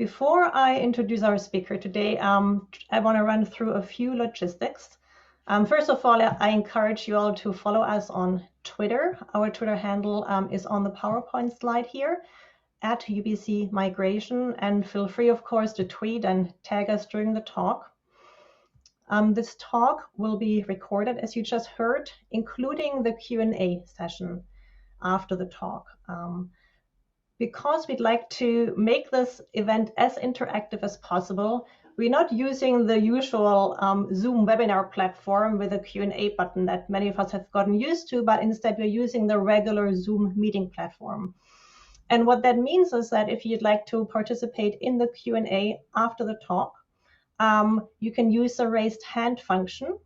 Before I introduce our speaker today, I want to run through a few logistics. First of all, I encourage you all to follow us on Twitter. Our Twitter handle is on the PowerPoint slide here, at UBC Migration, and feel free, of course, to tweet and tag us during the talk. This talk will be recorded, as you just heard, including the Q&A session after the talk. Because we'd like to make this event as interactive as possible, we're not using the usual Zoom webinar platform with a Q&A button that many of us have gotten used to, but instead we're using the regular Zoom meeting platform. And what that means is that if you'd like to participate in the Q&A after the talk, you can use the raised hand function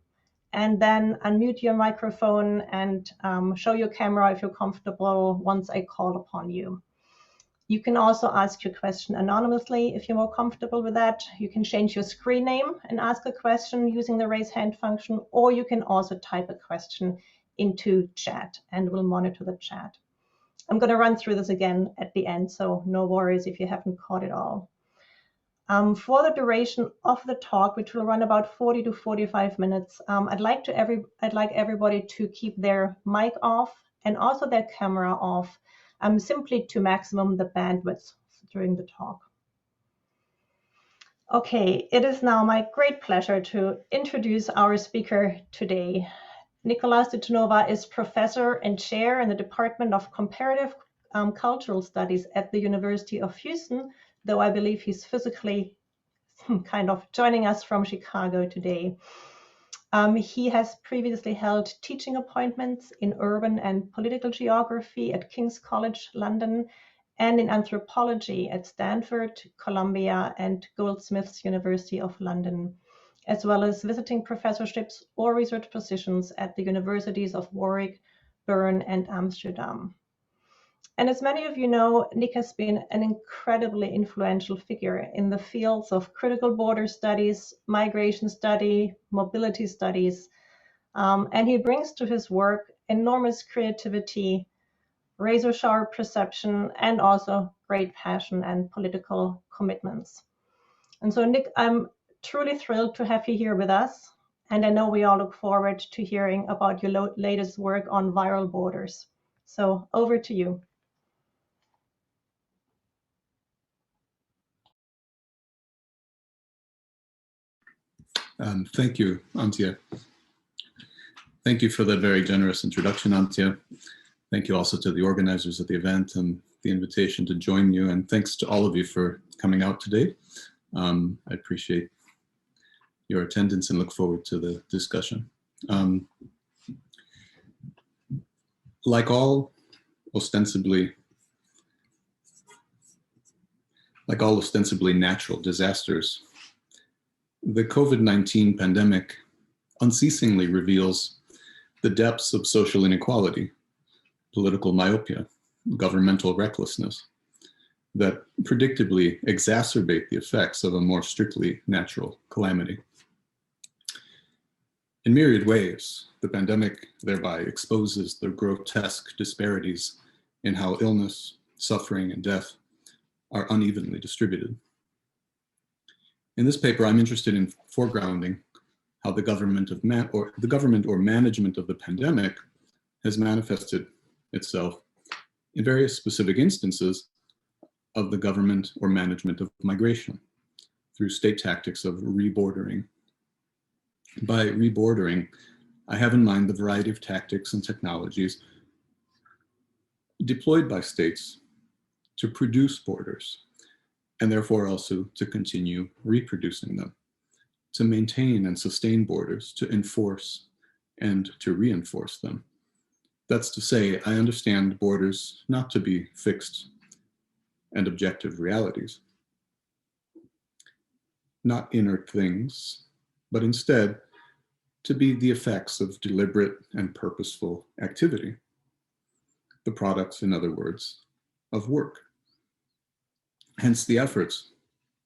and then unmute your microphone and show your camera if you're comfortable once I call upon you. You can also ask your question anonymously if you're more comfortable with that. You can change your screen name and ask a question using the raise hand function, or you can also type a question into chat and we'll monitor the chat. I'm going to run through this again at the end, so no worries if you haven't caught it all. For the duration of the talk, which will run about 40 to 45 minutes, I'd like everybody to keep their mic off and also their camera off, simply to maximum the bandwidth during the talk. Okay, it is now my great pleasure to introduce our speaker today. Nicolas de Genova is professor and chair in the Department of Comparative Cultural Studies at the University of Houston, though I believe he's physically kind of joining us from Chicago today. He has previously held teaching appointments in urban and political geography at King's College London and in anthropology at Stanford, Columbia, and Goldsmiths University of London, as well as visiting professorships or research positions at the universities of Warwick, Bern, and Amsterdam. And as many of you know, Nick has been an incredibly influential figure in the fields of critical border studies, migration study, mobility studies, and he brings to his work enormous creativity, razor-sharp perception, and also great passion and political commitments. And so, Nick, I'm truly thrilled to have you here with us, and I know we all look forward to hearing about your latest work on viral borders. So over to you. Thank you, Antje. Thank you for that very generous introduction, Antje. Thank you also to the organizers of the event and the invitation to join you. And thanks to all of you for coming out today. I appreciate your attendance and look forward to the discussion. Like all ostensibly natural disasters, the COVID-19 pandemic unceasingly reveals the depths of social inequality, political myopia, governmental recklessness that predictably exacerbate the effects of a more strictly natural calamity. In myriad ways, the pandemic thereby exposes the grotesque disparities in how illness, suffering, and death are unevenly distributed. In this paper, I'm interested in foregrounding how the government or management of the pandemic has manifested itself in various specific instances of the government or management of migration through state tactics of rebordering. By rebordering, I have in mind the variety of tactics and technologies deployed by states to produce borders, and therefore also to continue reproducing them, to maintain and sustain borders, to enforce and to reinforce them. That's to say, I understand borders not to be fixed and objective realities, not inert things, but instead to be the effects of deliberate and purposeful activity, the products, in other words, of work. Hence the efforts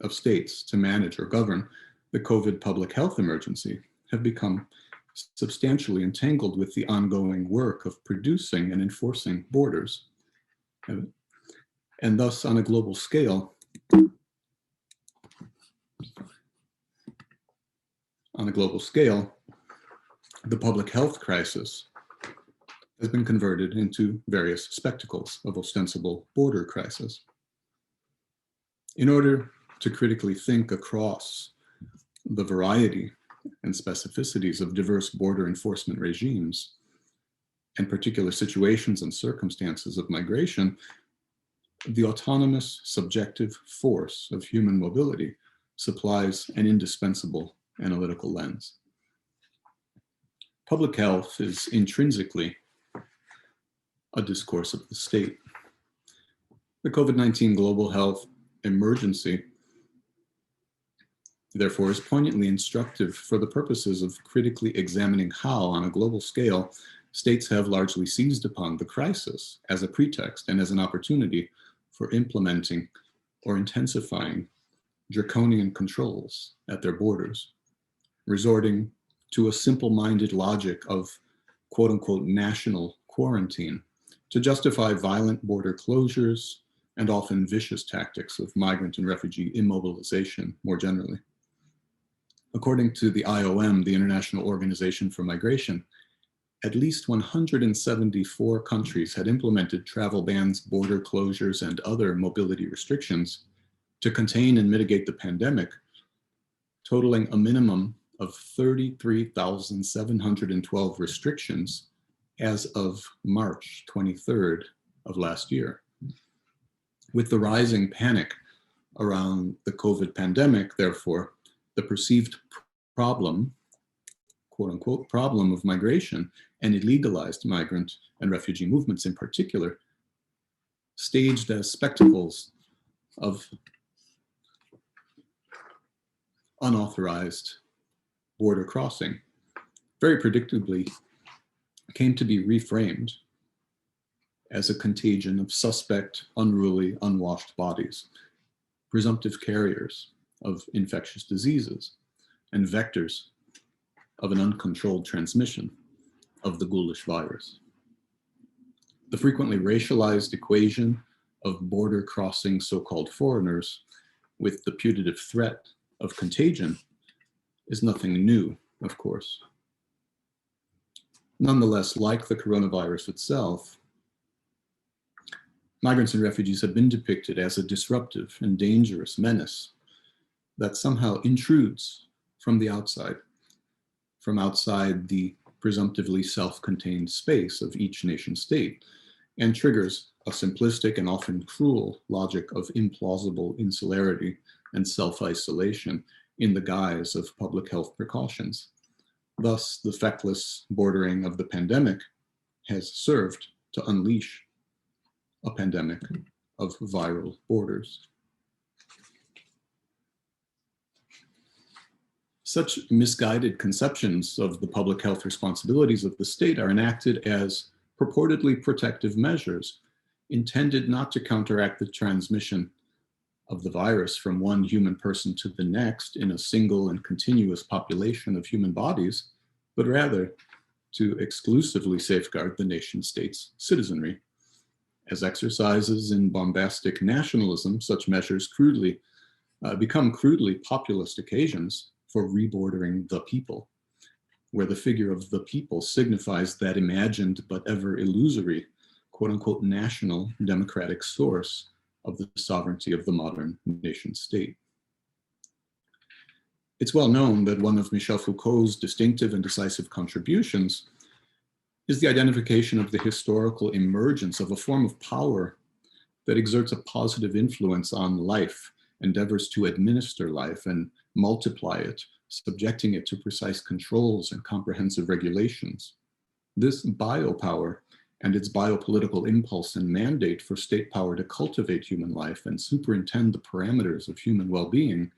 of states to manage or govern the COVID public health emergency have become substantially entangled with the ongoing work of producing and enforcing borders. And thus, on a global scale, On a global scale, the public health crisis has been converted into various spectacles of ostensible border crisis. In order to critically think across the variety and specificities of diverse border enforcement regimes and particular situations and circumstances of migration, the autonomous subjective force of human mobility supplies an indispensable analytical lens. Public health is intrinsically a discourse of the state. The COVID-19 global health emergency, therefore, is poignantly instructive for the purposes of critically examining how, on a global scale, states have largely seized upon the crisis as a pretext and as an opportunity for implementing or intensifying draconian controls at their borders, resorting to a simple-minded logic of quote-unquote national quarantine to justify violent border closures and often vicious tactics of migrant and refugee immobilization more generally. According to the IOM, the International Organization for Migration, at least 174 countries had implemented travel bans, border closures, and other mobility restrictions to contain and mitigate the pandemic, totaling a minimum of 33,712 restrictions as of March 23rd of last year. With the rising panic around the COVID pandemic, therefore, the perceived problem, quote unquote, problem of migration and illegalized migrant and refugee movements in particular, staged as spectacles of unauthorized border crossing, very predictably came to be reframed as a contagion of suspect, unruly, unwashed bodies, presumptive carriers of infectious diseases, and vectors of an uncontrolled transmission of the ghoulish virus. The frequently racialized equation of border crossing so-called foreigners with the putative threat of contagion is nothing new, of course. Nonetheless, like the coronavirus itself, migrants and refugees have been depicted as a disruptive and dangerous menace that somehow intrudes from the outside, from outside the presumptively self-contained space of each nation state, and triggers a simplistic and often cruel logic of implausible insularity and self-isolation in the guise of public health precautions. Thus, the feckless bordering of the pandemic has served to unleash a pandemic of viral borders. Such misguided conceptions of the public health responsibilities of the state are enacted as purportedly protective measures intended not to counteract the transmission of the virus from one human person to the next in a single and continuous population of human bodies, but rather to exclusively safeguard the nation state's citizenry. As exercises in bombastic nationalism, such measures become crudely populist occasions for rebordering the people, where the figure of the people signifies that imagined but ever illusory, quote unquote, national democratic source of the sovereignty of the modern nation state. It's well known that one of Michel Foucault's distinctive and decisive contributions is the identification of the historical emergence of a form of power that exerts a positive influence on life, endeavors to administer life and multiply it, subjecting it to precise controls and comprehensive regulations. This biopower and its biopolitical impulse and mandate for state power to cultivate human life and superintend the parameters of human well-being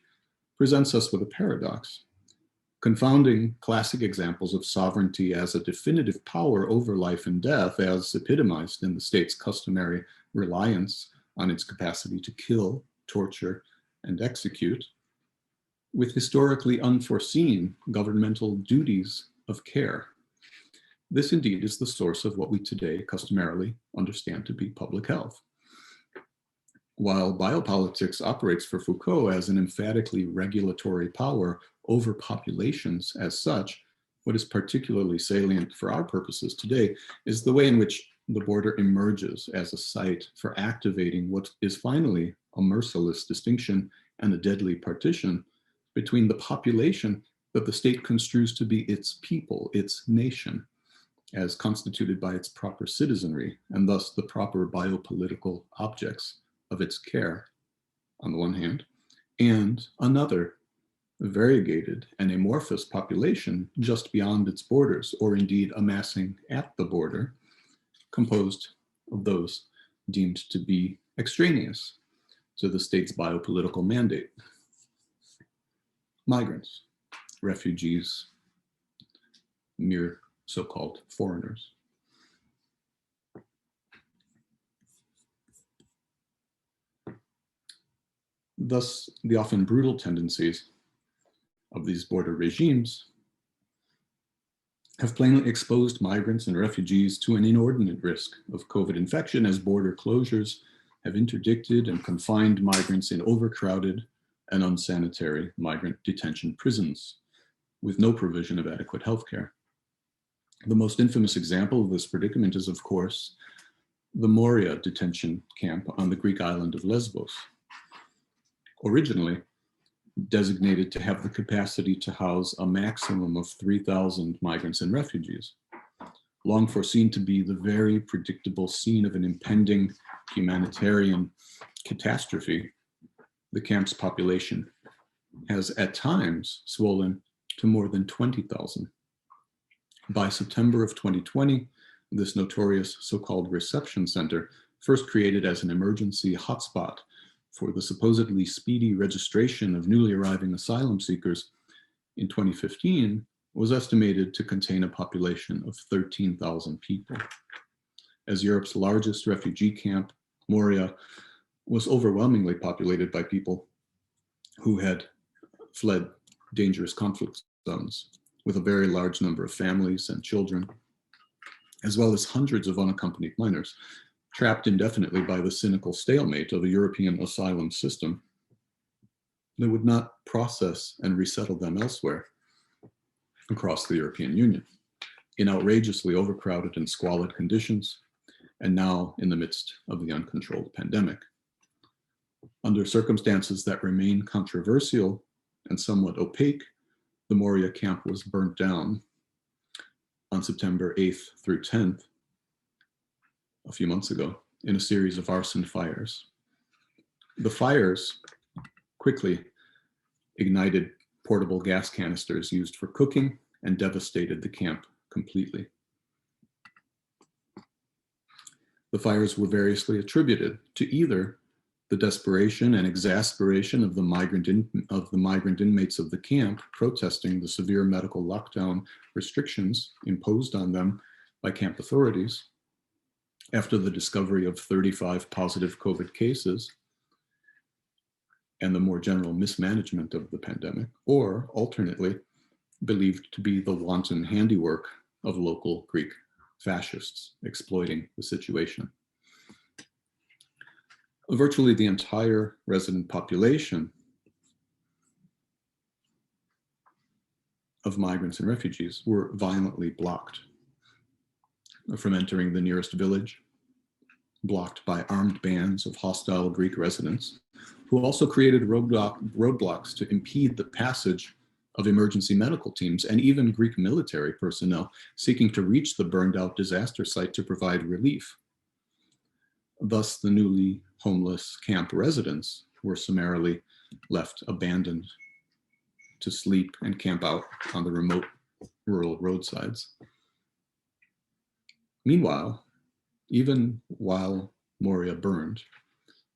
presents us with a paradox. Confounding classic examples of sovereignty as a definitive power over life and death, as epitomized in the state's customary reliance on its capacity to kill, torture, and execute, with historically unforeseen governmental duties of care. This indeed is the source of what we today customarily understand to be public health. While biopolitics operates for Foucault as an emphatically regulatory power over populations as such, what is particularly salient for our purposes today is the way in which the border emerges as a site for activating what is finally a merciless distinction and a deadly partition between the population that the state construes to be its people, its nation, as constituted by its proper citizenry, and thus the proper biopolitical objects of its care, on the one hand, and another variegated and amorphous population just beyond its borders, or indeed amassing at the border, composed of those deemed to be extraneous to the state's biopolitical mandate. Migrants, refugees, mere so-called foreigners. Thus, the often brutal tendencies of these border regimes have plainly exposed migrants and refugees to an inordinate risk of COVID infection, as border closures have interdicted and confined migrants in overcrowded and unsanitary migrant detention prisons with no provision of adequate health care. The most infamous example of this predicament is, of course, the Moria detention camp on the Greek island of Lesbos. Originally designated to have the capacity to house a maximum of 3,000 migrants and refugees, long foreseen to be the very predictable scene of an impending humanitarian catastrophe, the camp's population has at times swollen to more than 20,000. By September of 2020, this notorious so-called reception center, first created as an emergency hotspot for the supposedly speedy registration of newly arriving asylum seekers in 2015, was estimated to contain a population of 13,000 people. As Europe's largest refugee camp, Moria was overwhelmingly populated by people who had fled dangerous conflict zones, with a very large number of families and children, as well as hundreds of unaccompanied minors, trapped indefinitely by the cynical stalemate of a European asylum system that would not process and resettle them elsewhere across the European Union, in outrageously overcrowded and squalid conditions, and now in the midst of the uncontrolled pandemic. Under circumstances that remain controversial and somewhat opaque, the Moria camp was burnt down on September 8th through 10th, a few months ago, in a series of arson fires. The fires quickly ignited portable gas canisters used for cooking and devastated the camp completely. The fires were variously attributed to either the desperation and exasperation of the migrant inmates of the camp protesting the severe medical lockdown restrictions imposed on them by camp authorities after the discovery of 35 positive COVID cases and the more general mismanagement of the pandemic, or alternately believed to be the wanton handiwork of local Greek fascists exploiting the situation. Virtually the entire resident population of migrants and refugees were violently blocked from entering the nearest village, blocked by armed bands of hostile Greek residents, who also created roadblocks to impede the passage of emergency medical teams and even Greek military personnel seeking to reach the burned out disaster site to provide relief. Thus, the newly homeless camp residents were summarily left abandoned to sleep and camp out on the remote rural roadsides. Meanwhile, even while Moria burned,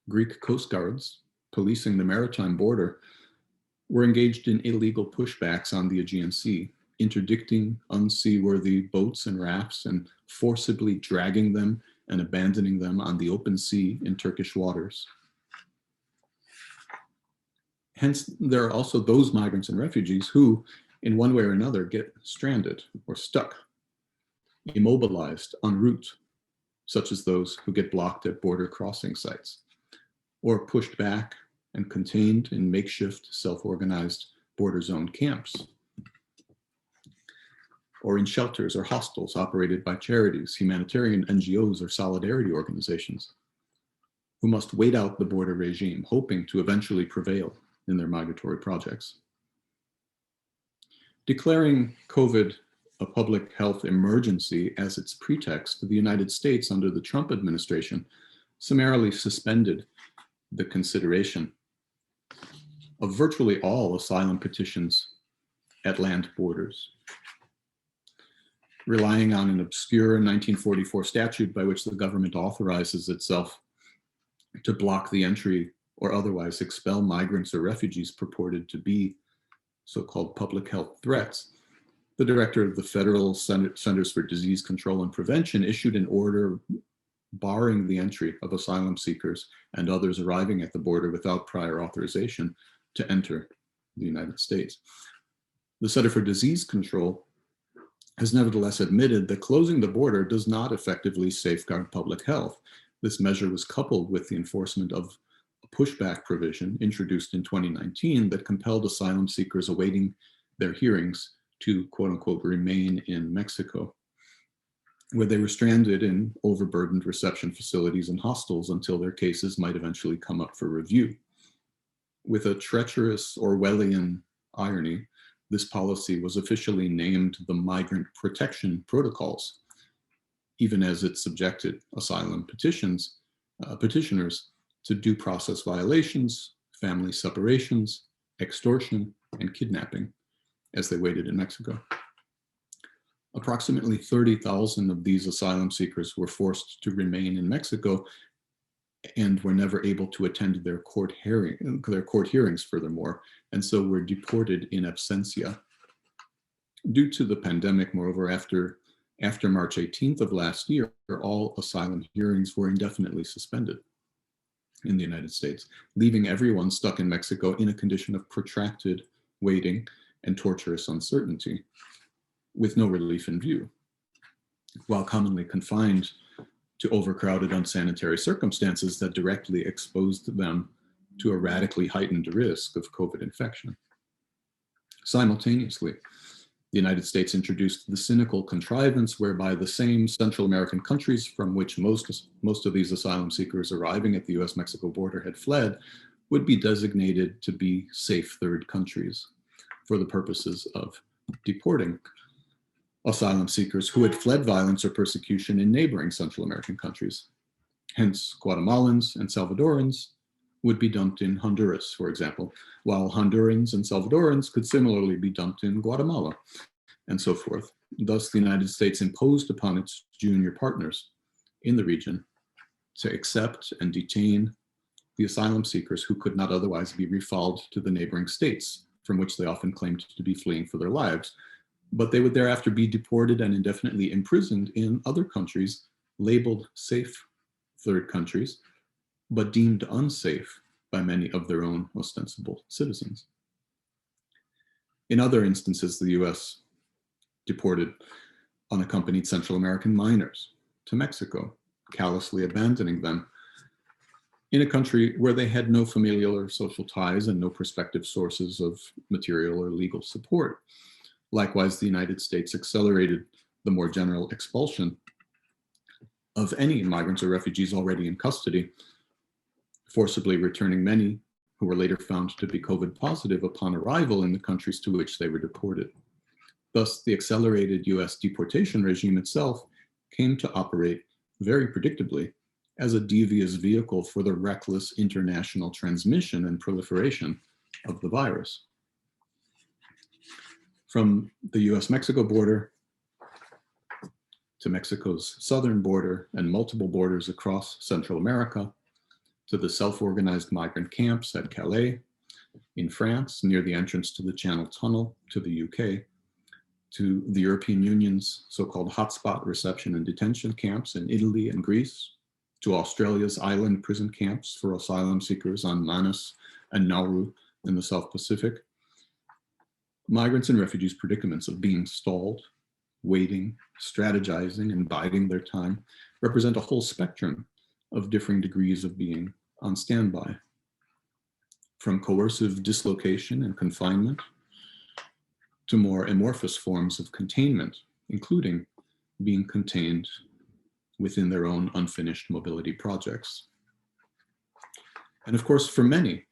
Greek coast guards policing the maritime border were engaged in illegal pushbacks on the Aegean Sea, interdicting unseaworthy boats and rafts and forcibly dragging them and abandoning them on the open sea in Turkish waters. Hence, there are also those migrants and refugees who, in one way or another, get stranded or stuck, immobilized en route, such as those who get blocked at border crossing sites, or pushed back and contained in makeshift self-organized border zone camps, or in shelters or hostels operated by charities, humanitarian NGOs, or solidarity organizations, who must wait out the border regime, hoping to eventually prevail in their migratory projects. Declaring COVID a public health emergency as its pretext, the United States, under the Trump administration, summarily suspended the consideration of virtually all asylum petitions at land borders, relying on an obscure 1944 statute by which the government authorizes itself to block the entry or otherwise expel migrants or refugees purported to be so-called public health threats. The director of the Federal Centers for Disease Control and Prevention issued an order barring the entry of asylum seekers and others arriving at the border without prior authorization to enter the United States. The Center for Disease Control has nevertheless admitted that closing the border does not effectively safeguard public health. This measure was coupled with the enforcement of a pushback provision introduced in 2019 that compelled asylum seekers awaiting their hearings to, quote unquote, remain in Mexico, where they were stranded in overburdened reception facilities and hostels until their cases might eventually come up for review. With a treacherous Orwellian irony, this policy was officially named the Migrant Protection Protocols, even as it subjected asylum petitioners to due process violations, family separations, extortion, and kidnapping as they waited in Mexico. Approximately 30,000 of these asylum seekers were forced to remain in Mexico and were never able to attend their court hearings furthermore, and so were deported in absentia. Due to the pandemic, moreover, after March 18th of last year, all asylum hearings were indefinitely suspended in the United States, leaving everyone stuck in Mexico in a condition of protracted waiting and torturous uncertainty, with no relief in view, while commonly confined to overcrowded, unsanitary circumstances that directly exposed them to a radically heightened risk of COVID infection. Simultaneously, the United States introduced the cynical contrivance whereby the same Central American countries from which most of these asylum seekers arriving at the US-Mexico border had fled would be designated to be safe third countries for the purposes of deporting asylum seekers who had fled violence or persecution in neighboring Central American countries. Hence, Guatemalans and Salvadorans would be dumped in Honduras, for example, while Hondurans and Salvadorans could similarly be dumped in Guatemala, and so forth. Thus, the United States imposed upon its junior partners in the region to accept and detain the asylum seekers who could not otherwise be refoulled to the neighboring states, from which they often claimed to be fleeing for their lives, but they would thereafter be deported and indefinitely imprisoned in other countries labeled safe third countries, but deemed unsafe by many of their own ostensible citizens. In other instances, the US deported unaccompanied Central American minors to Mexico, callously abandoning them in a country where they had no familial or social ties and no prospective sources of material or legal support. Likewise, the United States accelerated the more general expulsion of any migrants or refugees already in custody, forcibly returning many who were later found to be COVID positive upon arrival in the countries to which they were deported. Thus, the accelerated US deportation regime itself came to operate very predictably as a devious vehicle for the reckless international transmission and proliferation of the virus. From the US-Mexico border to Mexico's southern border and multiple borders across Central America, to the self-organized migrant camps at Calais in France, near the entrance to the Channel Tunnel to the UK, to the European Union's so-called hotspot reception and detention camps in Italy and Greece, to Australia's island prison camps for asylum seekers on Manus and Nauru in the South Pacific. Migrants and refugees' predicaments of being stalled, waiting, strategizing, and biding their time represent a whole spectrum of differing degrees of being on standby, from coercive dislocation and confinement to more amorphous forms of containment, including being contained within their own unfinished mobility projects. And of course, for many,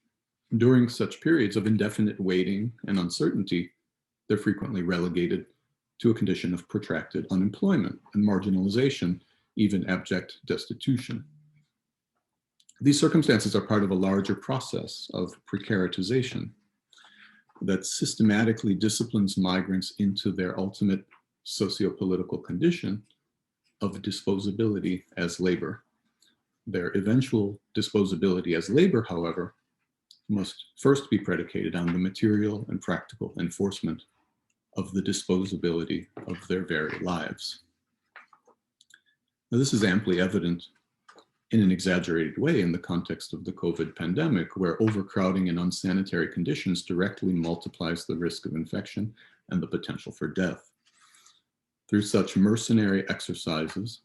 during such periods of indefinite waiting and uncertainty, they're frequently relegated to a condition of protracted unemployment and marginalization, even abject destitution. These circumstances are part of a larger process of precaritization that systematically disciplines migrants into their ultimate socio-political condition of disposability as labor. Their eventual disposability as labor, however, must first be predicated on the material and practical enforcement of the disposability of their very lives. Now, this is amply evident in an exaggerated way in the context of the COVID pandemic, where overcrowding and unsanitary conditions directly multiplies the risk of infection and the potential for death. Through such mercenary exercises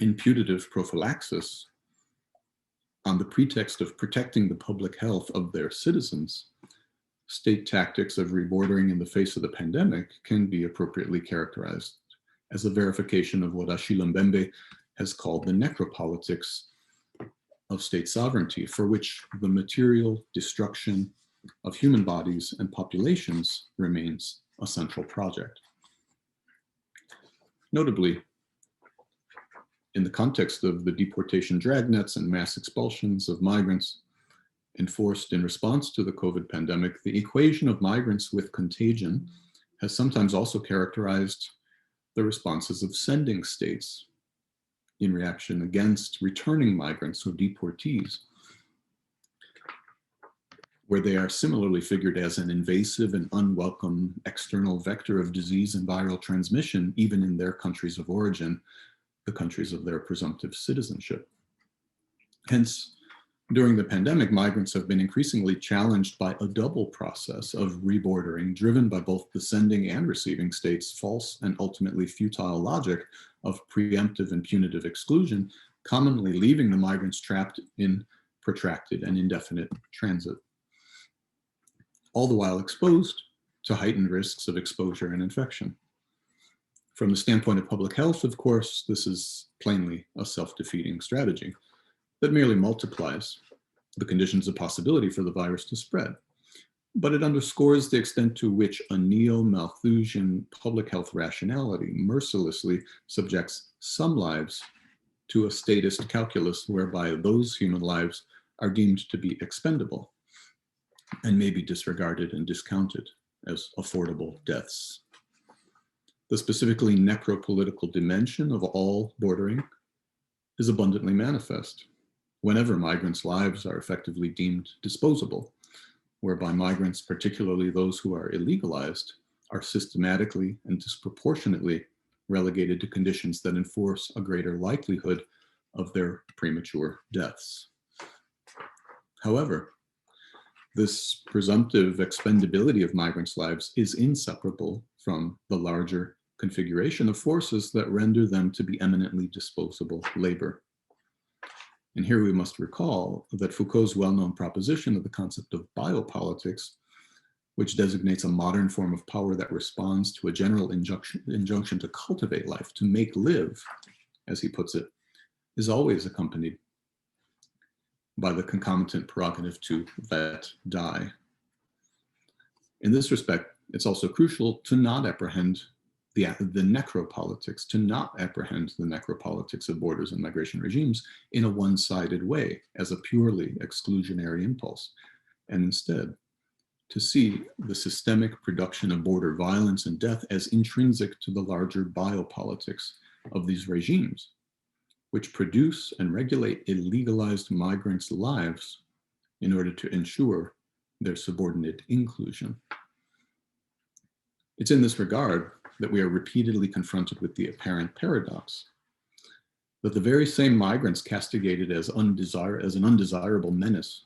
in putative prophylaxis, on the pretext of protecting the public health of their citizens, state tactics of rebordering in the face of the pandemic can be appropriately characterized as a verification of what Achille Mbembe has called the necropolitics of state sovereignty, for which the material destruction of human bodies and populations remains a central project. Notably, in the context of the deportation dragnets and mass expulsions of migrants enforced in response to the COVID pandemic, the equation of migrants with contagion has sometimes also characterized the responses of sending states in reaction against returning migrants or deportees, where they are similarly figured as an invasive and unwelcome external vector of disease and viral transmission, even in their countries of origin, the countries of their presumptive citizenship. Hence, during the pandemic, migrants have been increasingly challenged by a double process of rebordering, driven by both the sending and receiving states' false and ultimately futile logic of preemptive and punitive exclusion, commonly leaving the migrants trapped in protracted and indefinite transit, all the while exposed to heightened risks of exposure and infection. From the standpoint of public health, of course, this is plainly a self-defeating strategy that merely multiplies the conditions of possibility for the virus to spread. But it underscores the extent to which a neo-Malthusian public health rationality mercilessly subjects some lives to a statist calculus whereby those human lives are deemed to be expendable and may be disregarded and discounted as affordable deaths. The specifically necropolitical dimension of all bordering is abundantly manifest whenever migrants' lives are effectively deemed disposable, whereby migrants, particularly those who are illegalized, are systematically and disproportionately relegated to conditions that enforce a greater likelihood of their premature deaths. However, this presumptive expendability of migrants' lives is inseparable from the larger configuration of forces that render them to be eminently disposable labor. And here we must recall that Foucault's well-known proposition of the concept of biopolitics, which designates a modern form of power that responds to a general injunction to cultivate life, to make live, as he puts it, is always accompanied by the concomitant prerogative to let die. In this respect, it's also crucial to not apprehend the necropolitics, to not apprehend the necropolitics of borders and migration regimes in a one-sided way as a purely exclusionary impulse, and instead to see the systemic production of border violence and death as intrinsic to the larger biopolitics of these regimes, which produce and regulate illegalized migrants' lives in order to ensure their subordinate inclusion. It's in this regard that we are repeatedly confronted with the apparent paradox that the very same migrants castigated as an undesirable menace,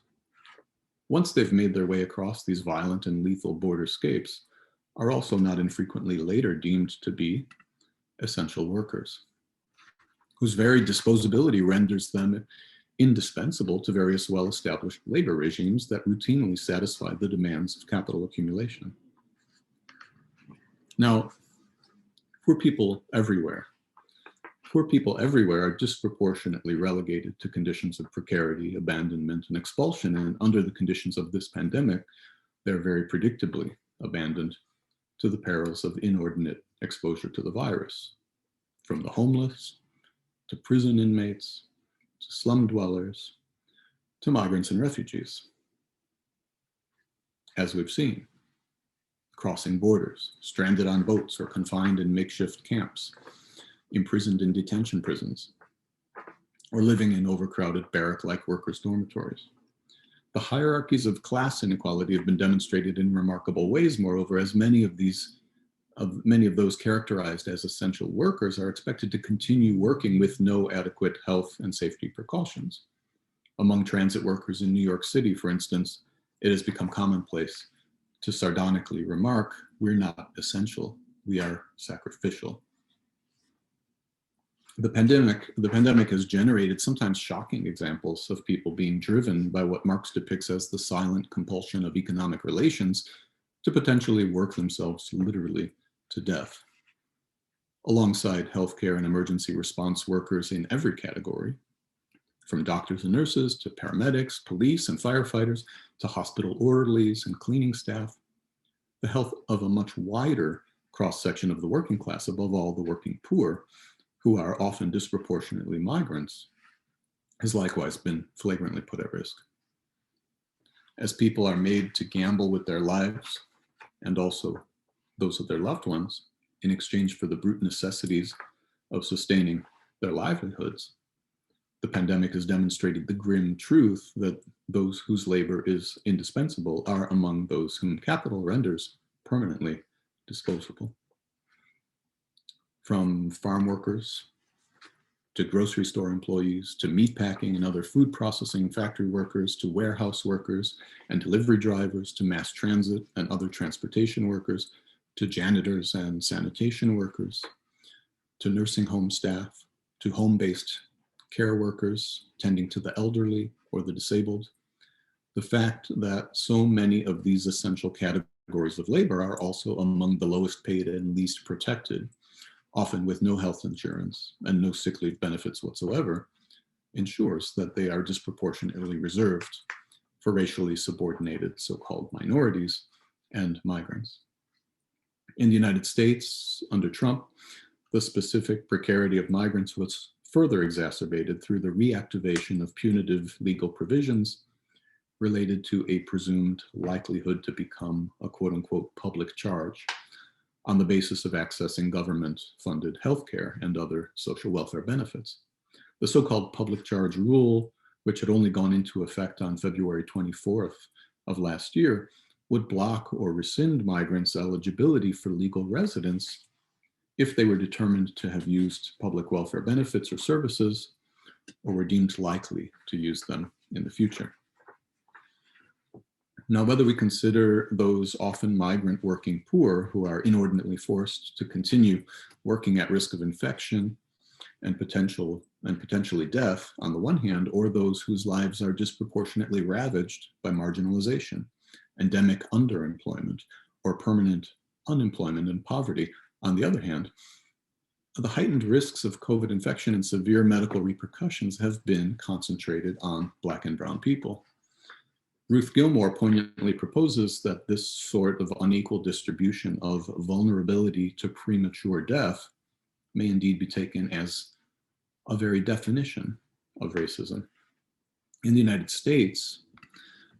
once they've made their way across these violent and lethal borderscapes, are also not infrequently later deemed to be essential workers, whose very disposability renders them indispensable to various well-established labor regimes that routinely satisfy the demands of capital accumulation. Now, poor people everywhere are disproportionately relegated to conditions of precarity, abandonment, and expulsion, and under the conditions of this pandemic, they're very predictably abandoned to the perils of inordinate exposure to the virus, from the homeless, to prison inmates, to slum dwellers, to migrants and refugees. As we've seen, crossing borders, stranded on boats or confined in makeshift camps, imprisoned in detention prisons, or living in overcrowded barrack-like workers' dormitories. The hierarchies of class inequality have been demonstrated in remarkable ways, moreover, as many of those characterized as essential workers are expected to continue working with no adequate health and safety precautions. Among transit workers in New York City, for instance, it has become commonplace to sardonically remark, "We're not essential, we are sacrificial." The pandemic has generated sometimes shocking examples of people being driven by what Marx depicts as the silent compulsion of economic relations to potentially work themselves literally to death. Alongside healthcare and emergency response workers in every category, from doctors and nurses to paramedics, police and firefighters, to hospital orderlies and cleaning staff, the health of a much wider cross-section of the working class, above all the working poor, who are often disproportionately migrants, has likewise been flagrantly put at risk. As people are made to gamble with their lives and also those of their loved ones in exchange for the brute necessities of sustaining their livelihoods, the pandemic has demonstrated the grim truth that those whose labor is indispensable are among those whom capital renders permanently disposable. From farm workers to grocery store employees, to meatpacking and other food processing factory workers, to warehouse workers and delivery drivers, to mass transit and other transportation workers, to janitors and sanitation workers, to nursing home staff, to home-based care workers tending to the elderly or the disabled. The fact that so many of these essential categories of labor are also among the lowest paid and least protected, often with no health insurance and no sick leave benefits whatsoever, ensures that they are disproportionately reserved for racially subordinated so-called minorities and migrants. In the United States, under Trump, the specific precarity of migrants was further exacerbated through the reactivation of punitive legal provisions related to a presumed likelihood to become a quote-unquote public charge on the basis of accessing government-funded healthcare and other social welfare benefits. The so-called public charge rule, which had only gone into effect on February 24th of last year, would block or rescind migrants' eligibility for legal residence if they were determined to have used public welfare benefits or services or were deemed likely to use them in the future. Now, whether we consider those often migrant working poor who are inordinately forced to continue working at risk of infection and potentially death on the one hand, or those whose lives are disproportionately ravaged by marginalization, endemic underemployment, or permanent unemployment and poverty on the other hand, the heightened risks of COVID infection and severe medical repercussions have been concentrated on Black and brown people. Ruth Gilmore poignantly proposes that this sort of unequal distribution of vulnerability to premature death may indeed be taken as a very definition of racism. In the United States,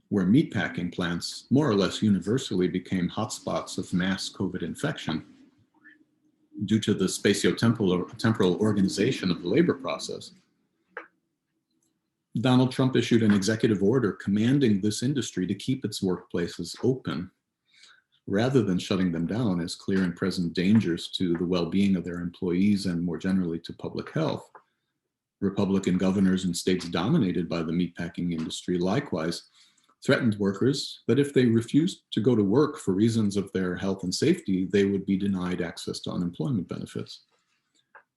where meatpacking plants more or less universally became hotspots of mass COVID infection due to the spatio-temporal organization of the labor process, Donald Trump issued an executive order commanding this industry to keep its workplaces open rather than shutting them down as clear and present dangers to the well-being of their employees and more generally to public health. Republican governors in states dominated by the meatpacking industry likewise threatened workers that if they refused to go to work for reasons of their health and safety, they would be denied access to unemployment benefits.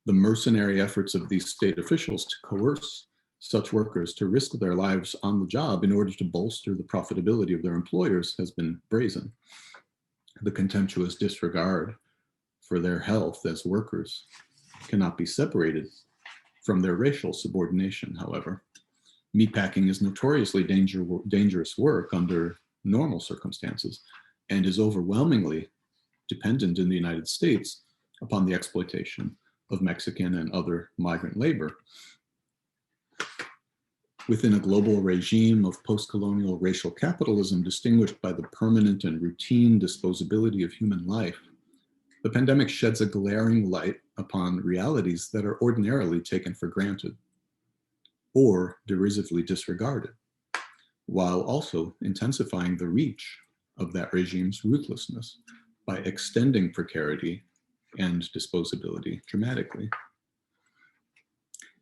The mercenary efforts of these state officials to coerce such workers to risk their lives on the job in order to bolster the profitability of their employers has been brazen. The contemptuous disregard for their health as workers cannot be separated from their racial subordination, however. Meatpacking is notoriously dangerous work under normal circumstances and is overwhelmingly dependent in the United States upon the exploitation of Mexican and other migrant labor. Within a global regime of post-colonial racial capitalism distinguished by the permanent and routine disposability of human life, the pandemic sheds a glaring light upon realities that are ordinarily taken for granted or derisively disregarded, while also intensifying the reach of that regime's ruthlessness by extending precarity and disposability dramatically.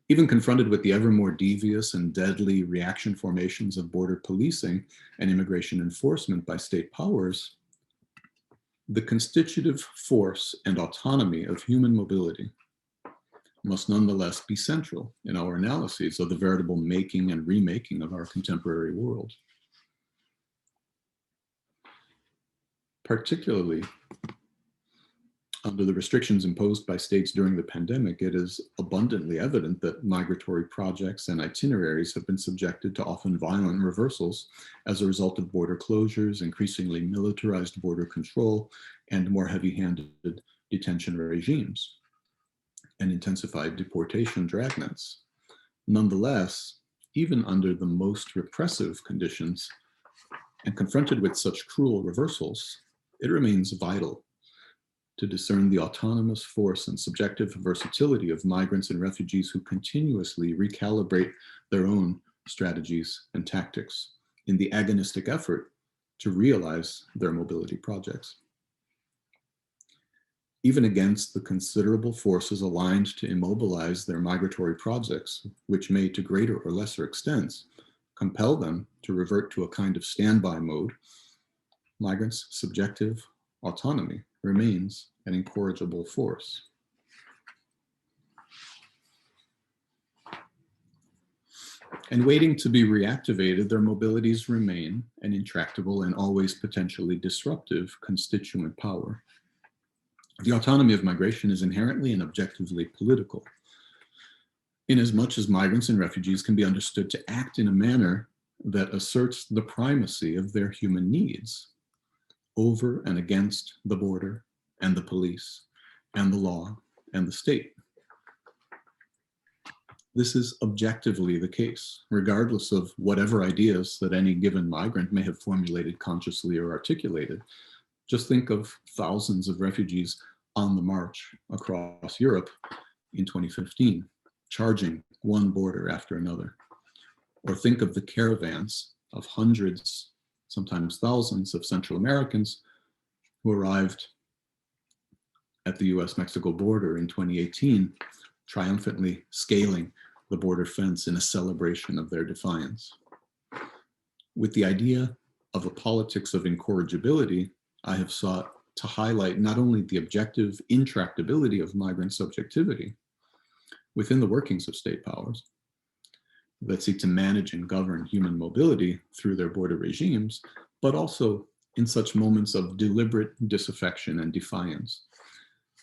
Even confronted with the ever more devious and deadly reaction formations of border policing and immigration enforcement by state powers, the constitutive force and autonomy of human mobility must nonetheless be central in our analyses of the veritable making and remaking of our contemporary world. Particularly under the restrictions imposed by states during the pandemic, it is abundantly evident that migratory projects and itineraries have been subjected to often violent reversals as a result of border closures, increasingly militarized border control, and more heavy-handed detention regimes, and intensified deportation dragnets. Nonetheless, even under the most repressive conditions and confronted with such cruel reversals, it remains vital to discern the autonomous force and subjective versatility of migrants and refugees who continuously recalibrate their own strategies and tactics in the agonistic effort to realize their mobility projects. Even against the considerable forces aligned to immobilize their migratory projects, which may to greater or lesser extents compel them to revert to a kind of standby mode, migrants' subjective autonomy remains an incorrigible force. And waiting to be reactivated, their mobilities remain an intractable and always potentially disruptive constituent power. The autonomy of migration is inherently and objectively political, inasmuch as migrants and refugees can be understood to act in a manner that asserts the primacy of their human needs over and against the border and the police and the law and the state. This is objectively the case, regardless of whatever ideas that any given migrant may have formulated consciously or articulated. Just think of thousands of refugees on the march across Europe in 2015, charging one border after another. Or think of the caravans of hundreds, sometimes thousands of Central Americans who arrived at the US-Mexico border in 2018, triumphantly scaling the border fence in a celebration of their defiance. With the idea of a politics of incorrigibility, I have sought to highlight not only the objective intractability of migrant subjectivity within the workings of state powers that seek to manage and govern human mobility through their border regimes, but also in such moments of deliberate disaffection and defiance.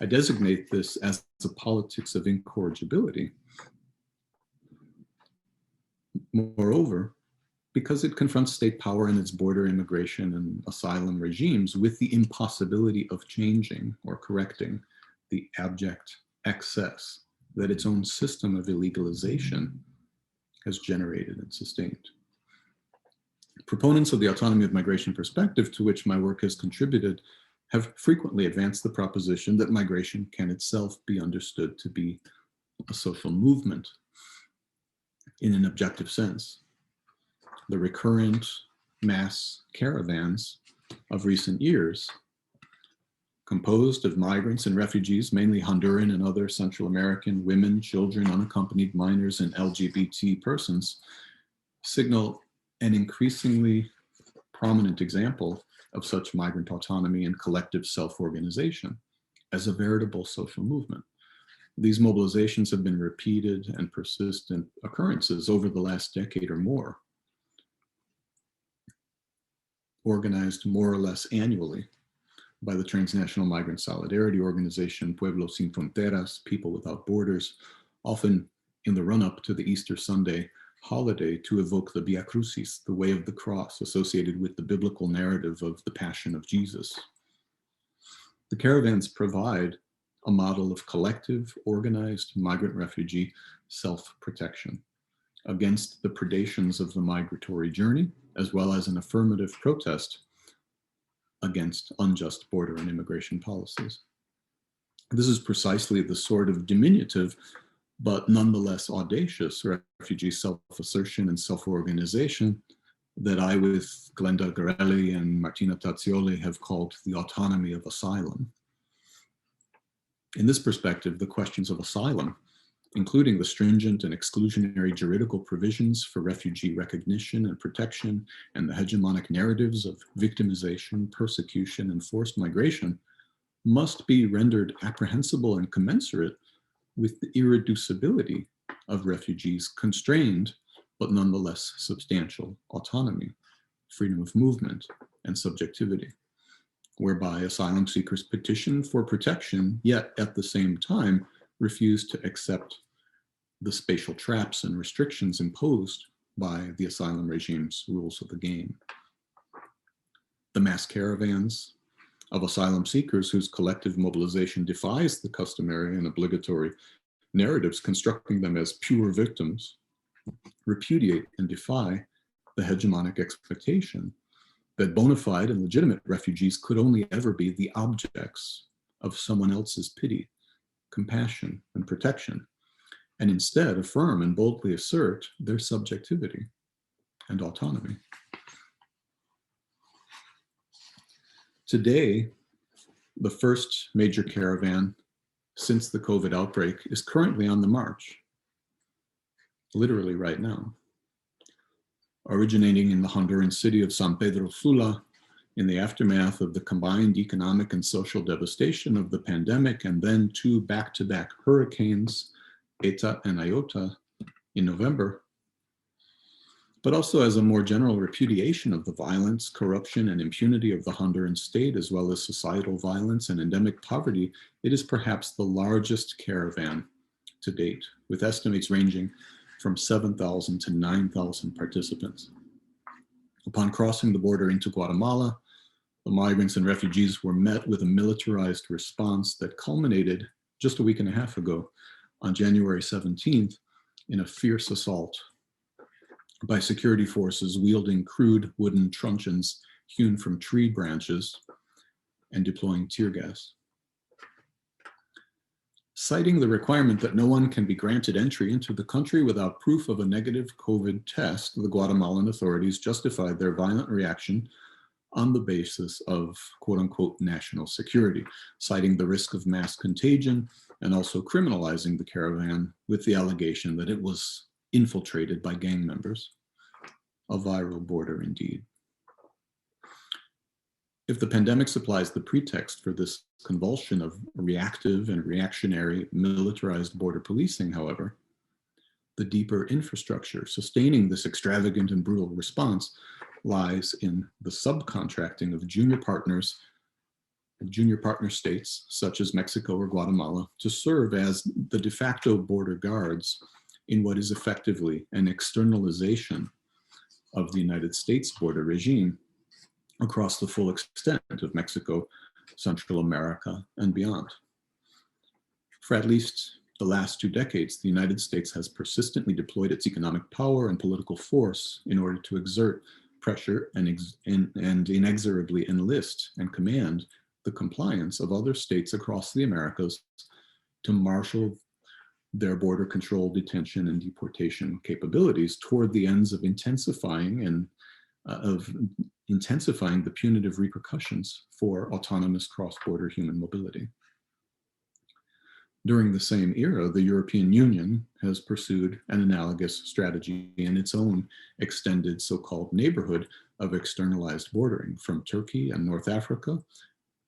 I designate this as a politics of incorrigibility. Moreover, because it confronts state power and its border immigration and asylum regimes with the impossibility of changing or correcting the abject excess that its own system of illegalization has generated and sustained. Proponents of the autonomy of migration perspective, to which my work has contributed, have frequently advanced the proposition that migration can itself be understood to be a social movement in an objective sense. The recurrent mass caravans of recent years, composed of migrants and refugees, mainly Honduran and other Central American women, children, unaccompanied minors, and LGBT persons, signal an increasingly prominent example of such migrant autonomy and collective self-organization as a veritable social movement. These mobilizations have been repeated and persistent occurrences over the last decade or more, organized more or less annually by the Transnational Migrant Solidarity Organization, Pueblos Sin Fronteras, People Without Borders, often in the run-up to the Easter Sunday holiday to evoke the Via Crucis, the way of the cross, associated with the biblical narrative of the Passion of Jesus. The caravans provide a model of collective, organized migrant refugee self-protection against the predations of the migratory journey, as well as an affirmative protest against unjust border and immigration policies. This is precisely the sort of diminutive, but nonetheless audacious refugee self-assertion and self-organization that I, with Glenda Garelli and Martina Tazzioli, have called the autonomy of asylum. In this perspective, the questions of asylum, including the stringent and exclusionary juridical provisions for refugee recognition and protection, and the hegemonic narratives of victimization, persecution, and forced migration, must be rendered apprehensible and commensurate with the irreducibility of refugees' constrained, but nonetheless substantial autonomy, freedom of movement, and subjectivity, whereby asylum seekers petition for protection, yet at the same time refuse to accept the spatial traps and restrictions imposed by the asylum regime's rules of the game. The mass caravans of asylum seekers whose collective mobilization defies the customary and obligatory narratives constructing them as pure victims repudiate and defy the hegemonic expectation that bona fide and legitimate refugees could only ever be the objects of someone else's pity, compassion, and protection, and instead affirm and boldly assert their subjectivity and autonomy. Today, the first major caravan since the COVID outbreak is currently on the march, literally right now. Originating in the Honduran city of San Pedro Sula in the aftermath of the combined economic and social devastation of the pandemic, and then two back-to-back hurricanes, Eta and Iota, in November, but also as a more general repudiation of the violence, corruption, and impunity of the Honduran state, as well as societal violence and endemic poverty, it is perhaps the largest caravan to date, with estimates ranging from 7,000 to 9,000 participants. Upon crossing the border into Guatemala, the migrants and refugees were met with a militarized response that culminated just a week and a half ago on January 17th in a fierce assault by security forces wielding crude wooden truncheons hewn from tree branches and deploying tear gas. Citing the requirement that no one can be granted entry into the country without proof of a negative COVID test, the Guatemalan authorities justified their violent reaction on the basis of quote unquote national security, citing the risk of mass contagion and also criminalizing the caravan with the allegation that it was infiltrated by gang members. A viral border indeed. If the pandemic supplies the pretext for this convulsion of reactive and reactionary militarized border policing, however, the deeper infrastructure sustaining this extravagant and brutal response lies in the subcontracting of junior partner states, such as Mexico or Guatemala, to serve as the de facto border guards in what is effectively an externalization of the United States border regime across the full extent of Mexico, Central America, and beyond. For at least the last 2 decades, the United States has persistently deployed its economic power and political force in order to exert pressure and inexorably enlist and command the compliance of other states across the Americas to marshal their border control, detention, and deportation capabilities toward the ends of intensifying the punitive repercussions for autonomous cross-border human mobility. During the same era, the European Union has pursued an analogous strategy in its own extended so-called neighborhood of externalized bordering from Turkey and North Africa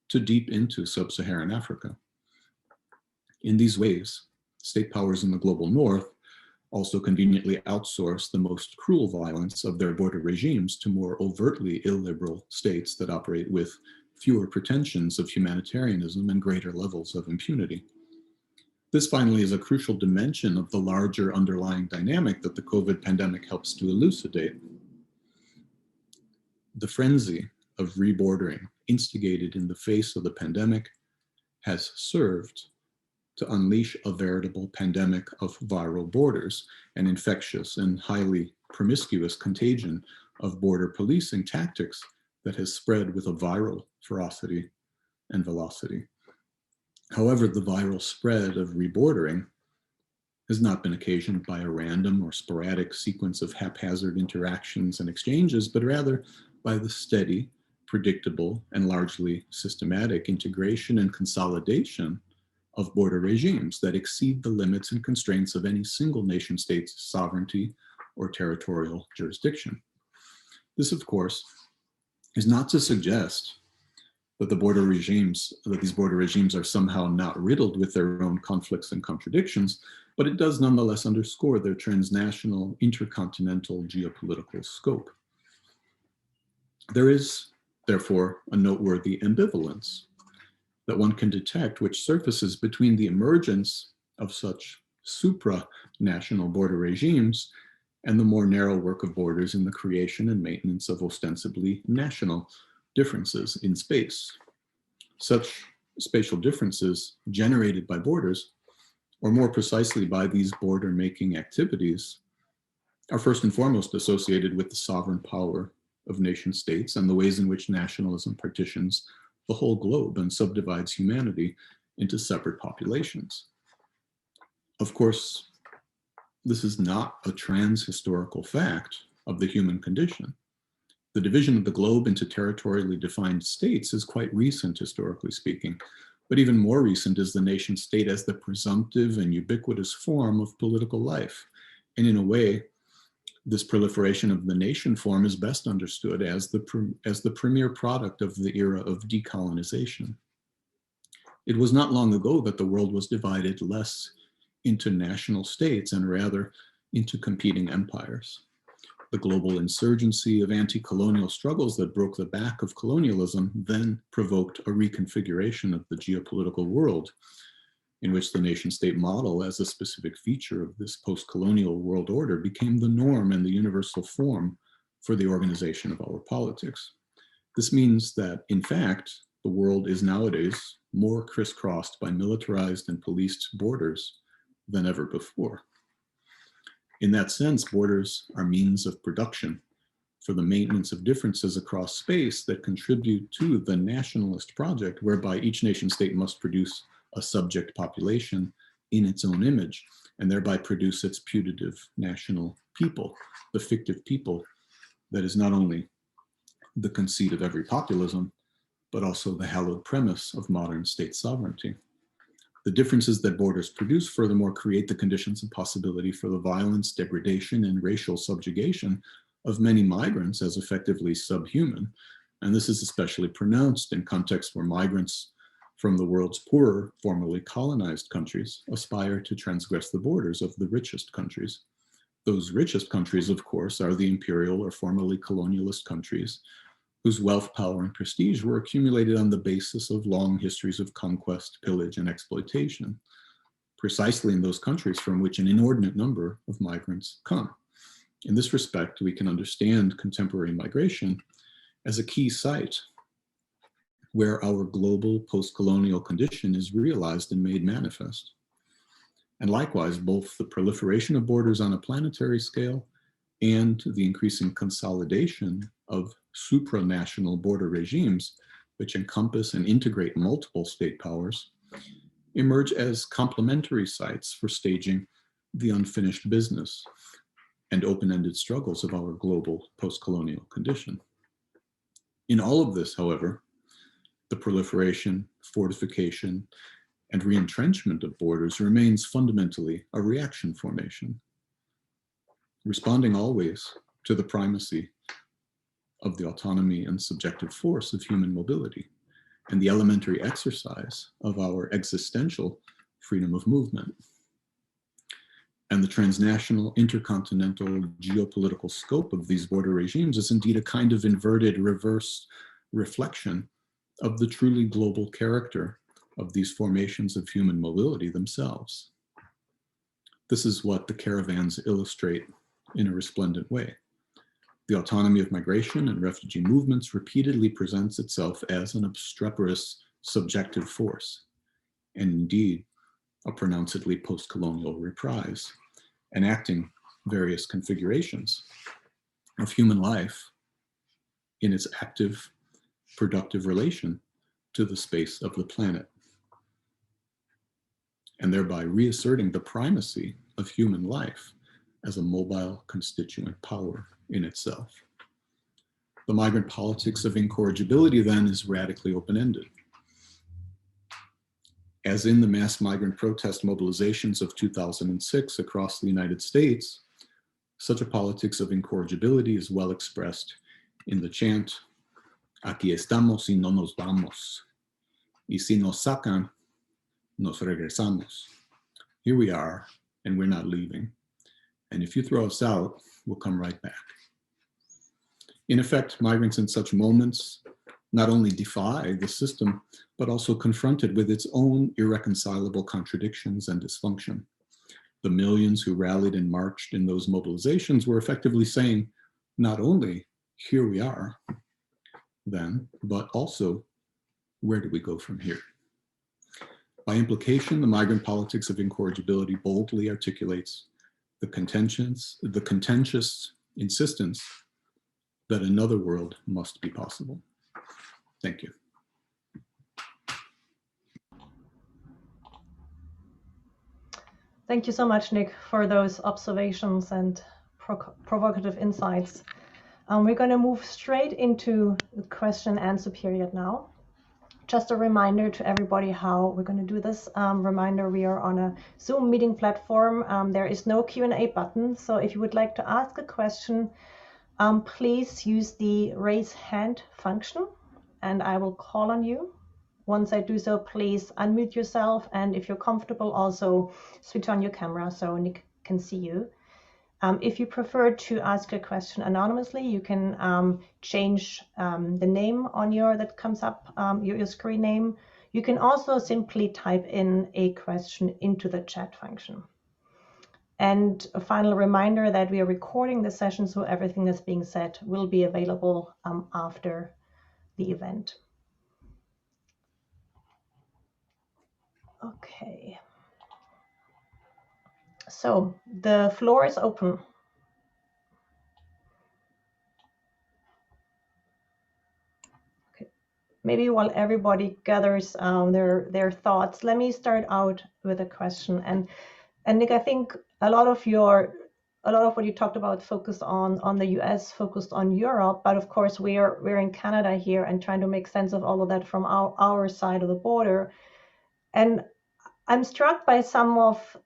to deep into sub-Saharan Africa. In these ways, state powers in the global north also conveniently outsource the most cruel violence of their border regimes to more overtly illiberal states that operate with fewer pretensions of humanitarianism and greater levels of impunity. This finally is a crucial dimension of the larger underlying dynamic that the COVID pandemic helps to elucidate. The frenzy of rebordering instigated in the face of the pandemic has served to unleash a veritable pandemic of viral borders, an infectious and highly promiscuous contagion of border policing tactics that has spread with a viral ferocity and velocity. However, the viral spread of rebordering has not been occasioned by a random or sporadic sequence of haphazard interactions and exchanges, but rather by the steady, predictable, and largely systematic integration and consolidation of border regimes that exceed the limits and constraints of any single nation state's sovereignty or territorial jurisdiction. This, of course, is not to suggest that these border regimes are somehow not riddled with their own conflicts and contradictions, but it does nonetheless underscore their transnational, intercontinental geopolitical scope. There is, therefore, a noteworthy ambivalence that one can detect which surfaces between the emergence of such supranational border regimes and the more narrow work of borders in the creation and maintenance of ostensibly national differences in space. Such spatial differences generated by borders, or more precisely by these border-making activities, are first and foremost associated with the sovereign power of nation states and the ways in which nationalism partitions the whole globe and subdivides humanity into separate populations. Of course, this is not a trans-historical fact of the human condition. The division of the globe into territorially defined states is quite recent, historically speaking, but even more recent is the nation state as the presumptive and ubiquitous form of political life. And in a way, this proliferation of the nation form is best understood as the premier product of the era of decolonization. It was not long ago that the world was divided less into national states and rather into competing empires. The global insurgency of anti-colonial struggles that broke the back of colonialism then provoked a reconfiguration of the geopolitical world, in which the nation-state model as a specific feature of this post-colonial world order became the norm and the universal form for the organization of our politics. This means that, in fact, the world is nowadays more crisscrossed by militarized and policed borders than ever before. In that sense, borders are means of production for the maintenance of differences across space that contribute to the nationalist project, whereby each nation state must produce a subject population in its own image, and thereby produce its putative national people, the fictive people that is not only the conceit of every populism, but also the hallowed premise of modern state sovereignty. The differences that borders produce furthermore create the conditions and possibility for the violence, degradation, and racial subjugation of many migrants as effectively subhuman. And this is especially pronounced in contexts where migrants from the world's poorer, formerly colonized countries aspire to transgress the borders of the richest countries. Those richest countries, of course, are the imperial or formerly colonialist countries whose wealth, power, and prestige were accumulated on the basis of long histories of conquest, pillage, and exploitation, precisely in those countries from which an inordinate number of migrants come. In this respect, we can understand contemporary migration as a key site where our global post-colonial condition is realized and made manifest. And likewise, both the proliferation of borders on a planetary scale and the increasing consolidation of supranational border regimes, which encompass and integrate multiple state powers, emerge as complementary sites for staging the unfinished business and open-ended struggles of our global post-colonial condition. In all of this, however, the proliferation, fortification, and re-entrenchment of borders remains fundamentally a reaction formation, responding always to the primacy of the autonomy and subjective force of human mobility and the elementary exercise of our existential freedom of movement. And the transnational, intercontinental, geopolitical scope of these border regimes is indeed a kind of inverted, reverse reflection of the truly global character of these formations of human mobility themselves. This is what the caravans illustrate in a resplendent way. The autonomy of migration and refugee movements repeatedly presents itself as an obstreperous subjective force, and indeed a pronouncedly post-colonial reprise, enacting various configurations of human life in its active, productive relation to the space of the planet, and thereby reasserting the primacy of human life as a mobile constituent power in itself. The migrant politics of incorrigibility then is radically open-ended. As in the mass migrant protest mobilizations of 2006 across the United States, such a politics of incorrigibility is well expressed in the chant, "Aquí estamos y no nos vamos, y si nos sacan, nos regresamos." Here we are, and we're not leaving. And if you throw us out, we'll come right back. In effect, migrants in such moments not only defy the system, but also confronted with its own irreconcilable contradictions and dysfunction. The millions who rallied and marched in those mobilizations were effectively saying, not only here we are then, but also where do we go from here? By implication, the migrant politics of incorrigibility boldly articulates the contentious insistence that another world must be possible. Thank you. Thank you so much, Nick, for those observations and provocative insights. We're going to move straight into the question and answer period now. Just a reminder to everybody how we're going to do this. Reminder, we are on a Zoom meeting platform. There is no Q&A button. So if you would like to ask a question, please use the raise hand function and I will call on you. Once I do so, please unmute yourself. And if you're comfortable, also switch on your camera so Nick can see you. If you prefer to ask a question anonymously, you can change the name on that comes up, your screen name. You can also simply type in a question into the chat function. And a final reminder that we are recording the session, so everything that's being said will be available after the event. Okay. So the floor is open. Maybe while everybody gathers their thoughts, let me start out with a question. And Nick, I think a lot of what you talked about focused on the US, focused on Europe, but of course we're in Canada here and trying to make sense of all of that from our side of the border. And I'm struck by some of,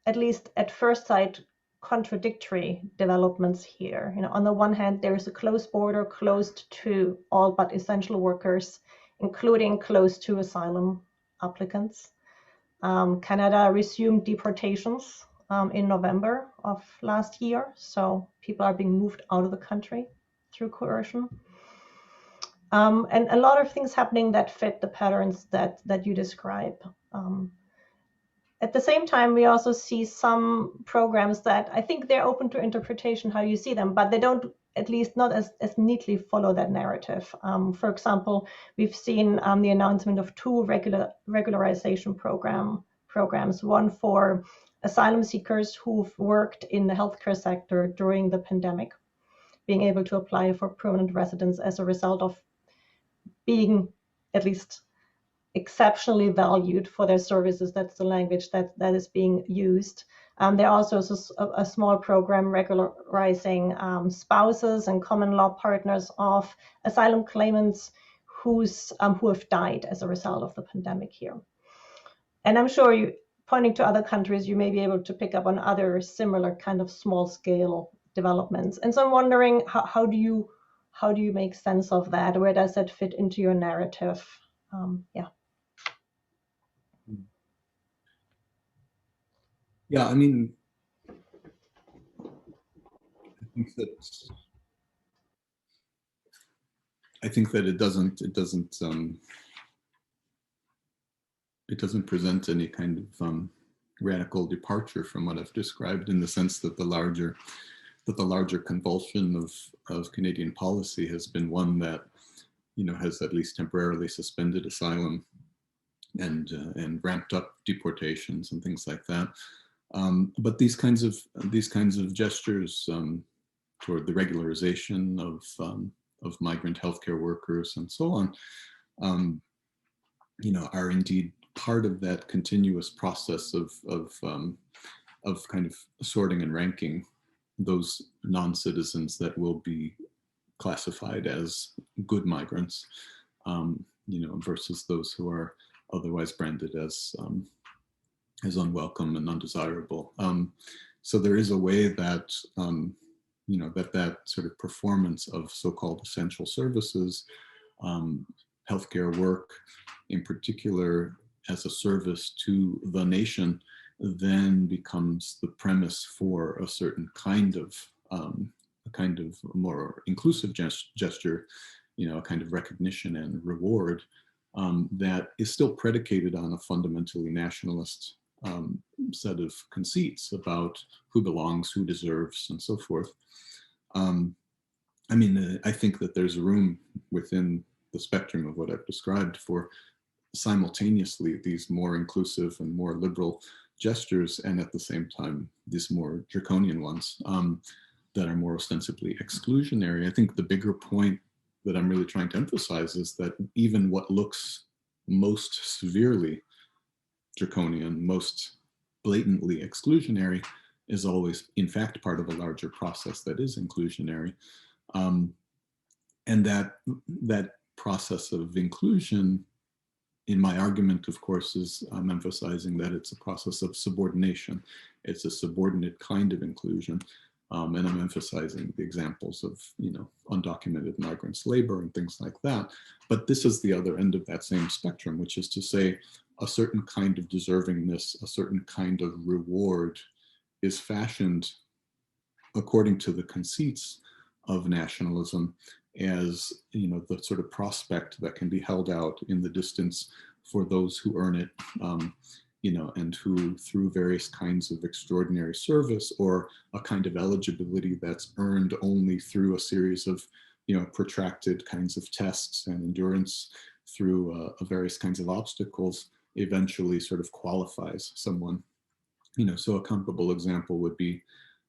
at least at first sight, contradictory developments here. On the one hand, there is a closed border, closed to all but essential workers, including closed to asylum applicants. Canada resumed deportations in November of last year, so people are being moved out of the country through coercion. And a lot of things happening that fit the patterns that you describe. At the same time, we also see some programs that I think they're open to interpretation how you see them, but they don't, at least not as neatly follow that narrative. For example, we've seen the announcement of two regularization programs, one for asylum seekers who've worked in the healthcare sector during the pandemic, being able to apply for permanent residence as a result of being at least exceptionally valued for their services. That's the language that is being used. There also is a small program regularizing spouses and common law partners of asylum claimants who have died as a result of the pandemic here. And I'm sure you, pointing to other countries, you may be able to pick up on other similar kind of small scale developments. And so I'm wondering, how do you make sense of that? Where does that fit into your narrative? Yeah. Yeah, I mean, I think that it doesn't present any kind of radical departure from what I've described, in the sense that the larger convulsion of Canadian policy has been one that, you know, has at least temporarily suspended asylum and ramped up deportations and things like that. But these kinds of gestures toward the regularization of migrant healthcare workers and so on, you know, are indeed part of that continuous process of kind of sorting and ranking those non-citizens that will be classified as good migrants, you know, versus those who are otherwise branded as unwelcome and undesirable. So there is a way that you know, that sort of performance of so-called essential services, um, healthcare work, in particular, as a service to the nation, then becomes the premise for a certain kind of a kind of more inclusive gesture, you know, a kind of recognition and reward that is still predicated on a fundamentally nationalist set of conceits about who belongs, who deserves, and so forth. Um, I mean, I think that there's room within the spectrum of what I've described for simultaneously these more inclusive and more liberal gestures, and at the same time, these more draconian ones that are more ostensibly exclusionary. I think the bigger point that I'm really trying to emphasize is that even what looks most severely draconian, most blatantly exclusionary, is always, in fact, part of a larger process that is inclusionary. Um, and that process of inclusion, in my argument, of course, is I'm emphasizing that it's a process of subordination. It's a subordinate kind of inclusion. And I'm emphasizing the examples of, you know, undocumented migrants labor and things like that. But this is the other end of that same spectrum, which is to say a certain kind of deservingness, a certain kind of reward is fashioned according to the conceits of nationalism as, you know, the sort of prospect that can be held out in the distance for those who earn it, you know, and who, through various kinds of extraordinary service or a kind of eligibility that's earned only through a series of, you know, protracted kinds of tests and endurance through various kinds of obstacles, eventually sort of qualifies someone. You know, so a comparable example would be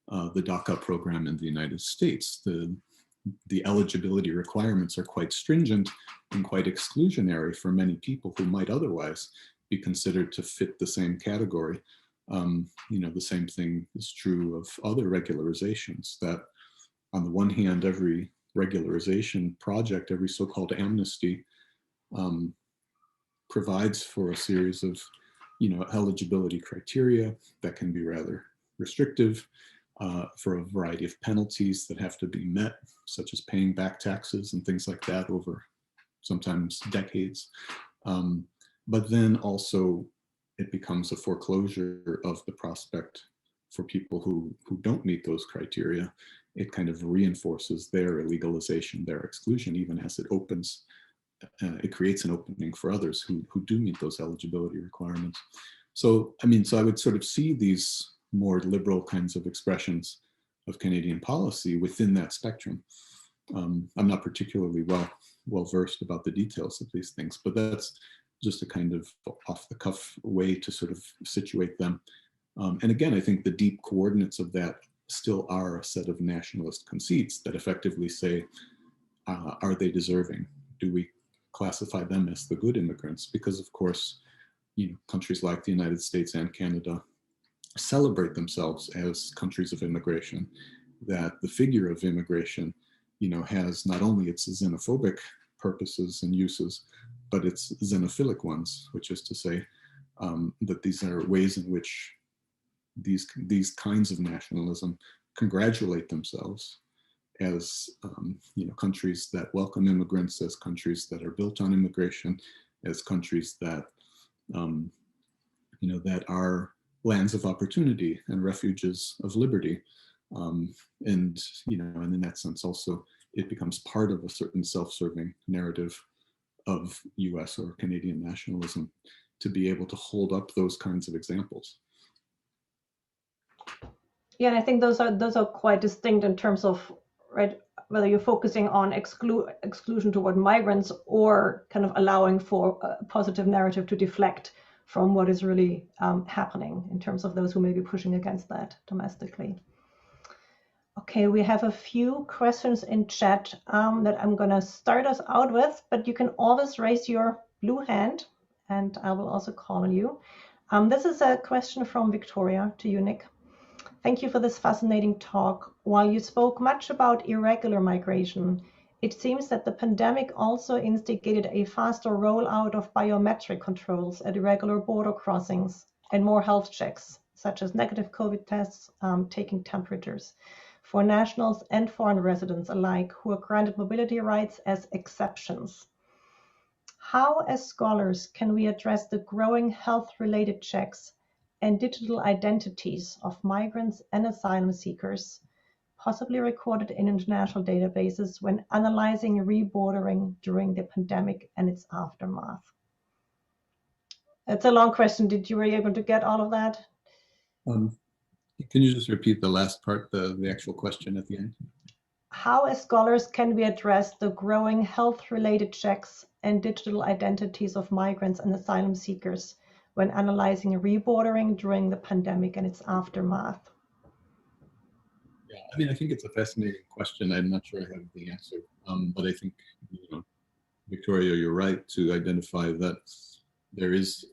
the DACA program in the United States. The eligibility requirements are quite stringent and quite exclusionary for many people who might otherwise be considered to fit the same category. You know, the same thing is true of other regularizations, that on the one hand, every regularization project, every so-called amnesty, provides for a series of, you know, eligibility criteria that can be rather restrictive, for a variety of penalties that have to be met, such as paying back taxes and things like that over sometimes decades. But then also it becomes a foreclosure of the prospect for people who don't meet those criteria. It kind of reinforces their illegalization, their exclusion, even as it opens, it creates an opening for others who do meet those eligibility requirements. So, I mean, so I would sort of see these more liberal kinds of expressions of Canadian policy within that spectrum. I'm not particularly well versed about the details of these things, but that's just a kind of off the cuff way to sort of situate them. And again, I think the deep coordinates of that still are a set of nationalist conceits that effectively say, are they deserving? Do we classify them as the good immigrants? Because of course, you know, countries like the United States and Canada celebrate themselves as countries of immigration, that the figure of immigration, you know, has not only its xenophobic purposes and uses, but its xenophilic ones, which is to say that these are ways in which these kinds of nationalism congratulate themselves as, you know, countries that welcome immigrants, as countries that are built on immigration, as countries that, you know, that are lands of opportunity and refuges of liberty. And, and in that sense also, it becomes part of a certain self-serving narrative of US or Canadian nationalism to be able to hold up those kinds of examples. Yeah, and I think those are quite distinct in terms of, right, whether you're focusing on exclusion toward migrants or kind of allowing for a positive narrative to deflect from what is really happening in terms of those who may be pushing against that domestically. Okay, we have a few questions in chat that I'm going to start us out with, but you can always raise your blue hand and I will also call on you. This is a question from Victoria to you, Nick. Thank you for this fascinating talk. While you spoke much about irregular migration, it seems that the pandemic also instigated a faster rollout of biometric controls at irregular border crossings and more health checks, such as negative COVID tests, taking temperatures, for nationals and foreign residents alike who are granted mobility rights as exceptions. How, as scholars, can we address the growing health-related checks and digital identities of migrants and asylum seekers, possibly recorded in international databases, when analyzing rebordering during the pandemic and its aftermath? It's a long question. Were you able to get all of that? Can you just repeat the last part, the actual question at the end? How, as scholars, can we address the growing health-related checks and digital identities of migrants and asylum seekers when analyzing rebordering during the pandemic and its aftermath? Yeah, I mean, I think it's a fascinating question. I'm not sure I have the answer, but I think, Victoria, you're right to identify that there is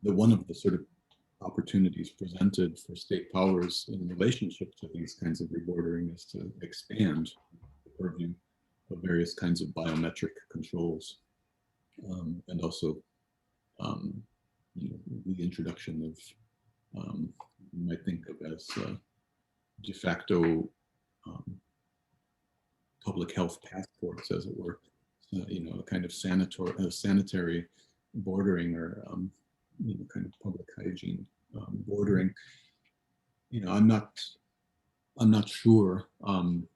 one of the sort of opportunities presented for state powers in relationship to these kinds of rebordering is to expand the purview of various kinds of biometric controls, and also the introduction of you might think of as de facto public health passports, as it were, a kind of sanitary bordering, or kind of public hygiene bordering. I'm not sure. And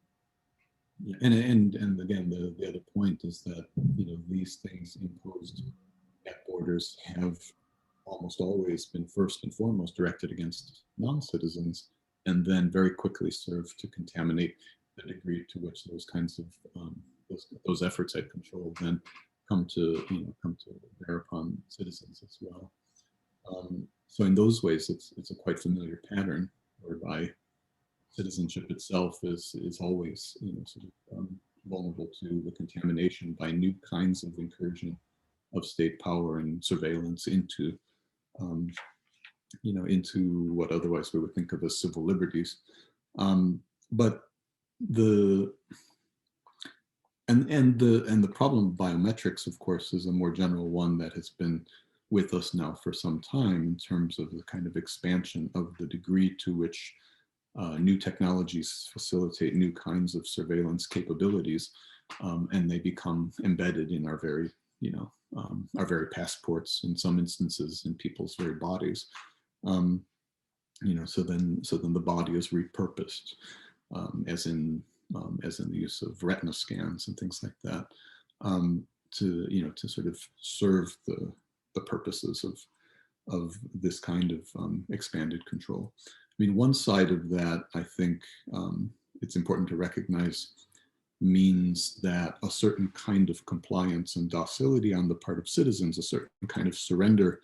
again, the other point is that these things imposed at borders have almost always been first and foremost directed against non-citizens, and then very quickly serve to contaminate the degree to which those kinds of those efforts at control then come to bear upon citizens as well. So in those ways, it's a quite familiar pattern whereby citizenship itself is always sort of vulnerable to the contamination by new kinds of incursion of state power and surveillance into into what otherwise we would think of as civil liberties. But the problem of biometrics, of course, is a more general one that has been with us now for some time in terms of the kind of expansion of the degree to which new technologies facilitate new kinds of surveillance capabilities, and they become embedded in our very, our very passports, in some instances, in people's very bodies. So then the body is repurposed, as in the use of retina scans and things like that, to sort of serve the purposes of this kind of expanded control. I mean, one side of that, I think it's important to recognize, means that a certain kind of compliance and docility on the part of citizens, a certain kind of surrender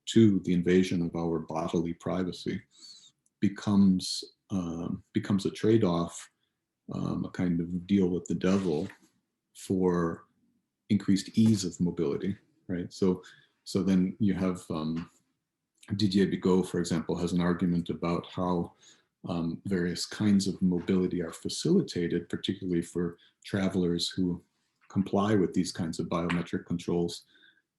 to the invasion of our bodily privacy, becomes a trade-off, a kind of deal with the devil for increased ease of mobility, right? So then you have Didier Bigot, for example, has an argument about how various kinds of mobility are facilitated, particularly for travelers who comply with these kinds of biometric controls.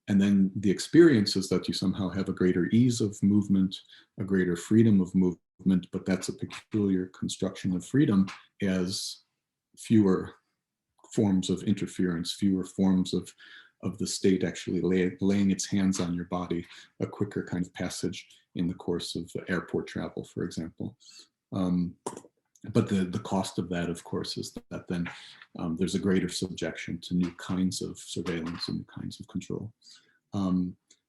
And then the experience is that you somehow have a greater ease of movement, a greater freedom of movement, but that's a peculiar construction of freedom, as fewer forms of interference, fewer forms of the state actually laying its hands on your body, a quicker kind of passage in the course of airport travel, for example. But the cost of that, of course, is that then there's a greater subjection to new kinds of surveillance and new kinds of control.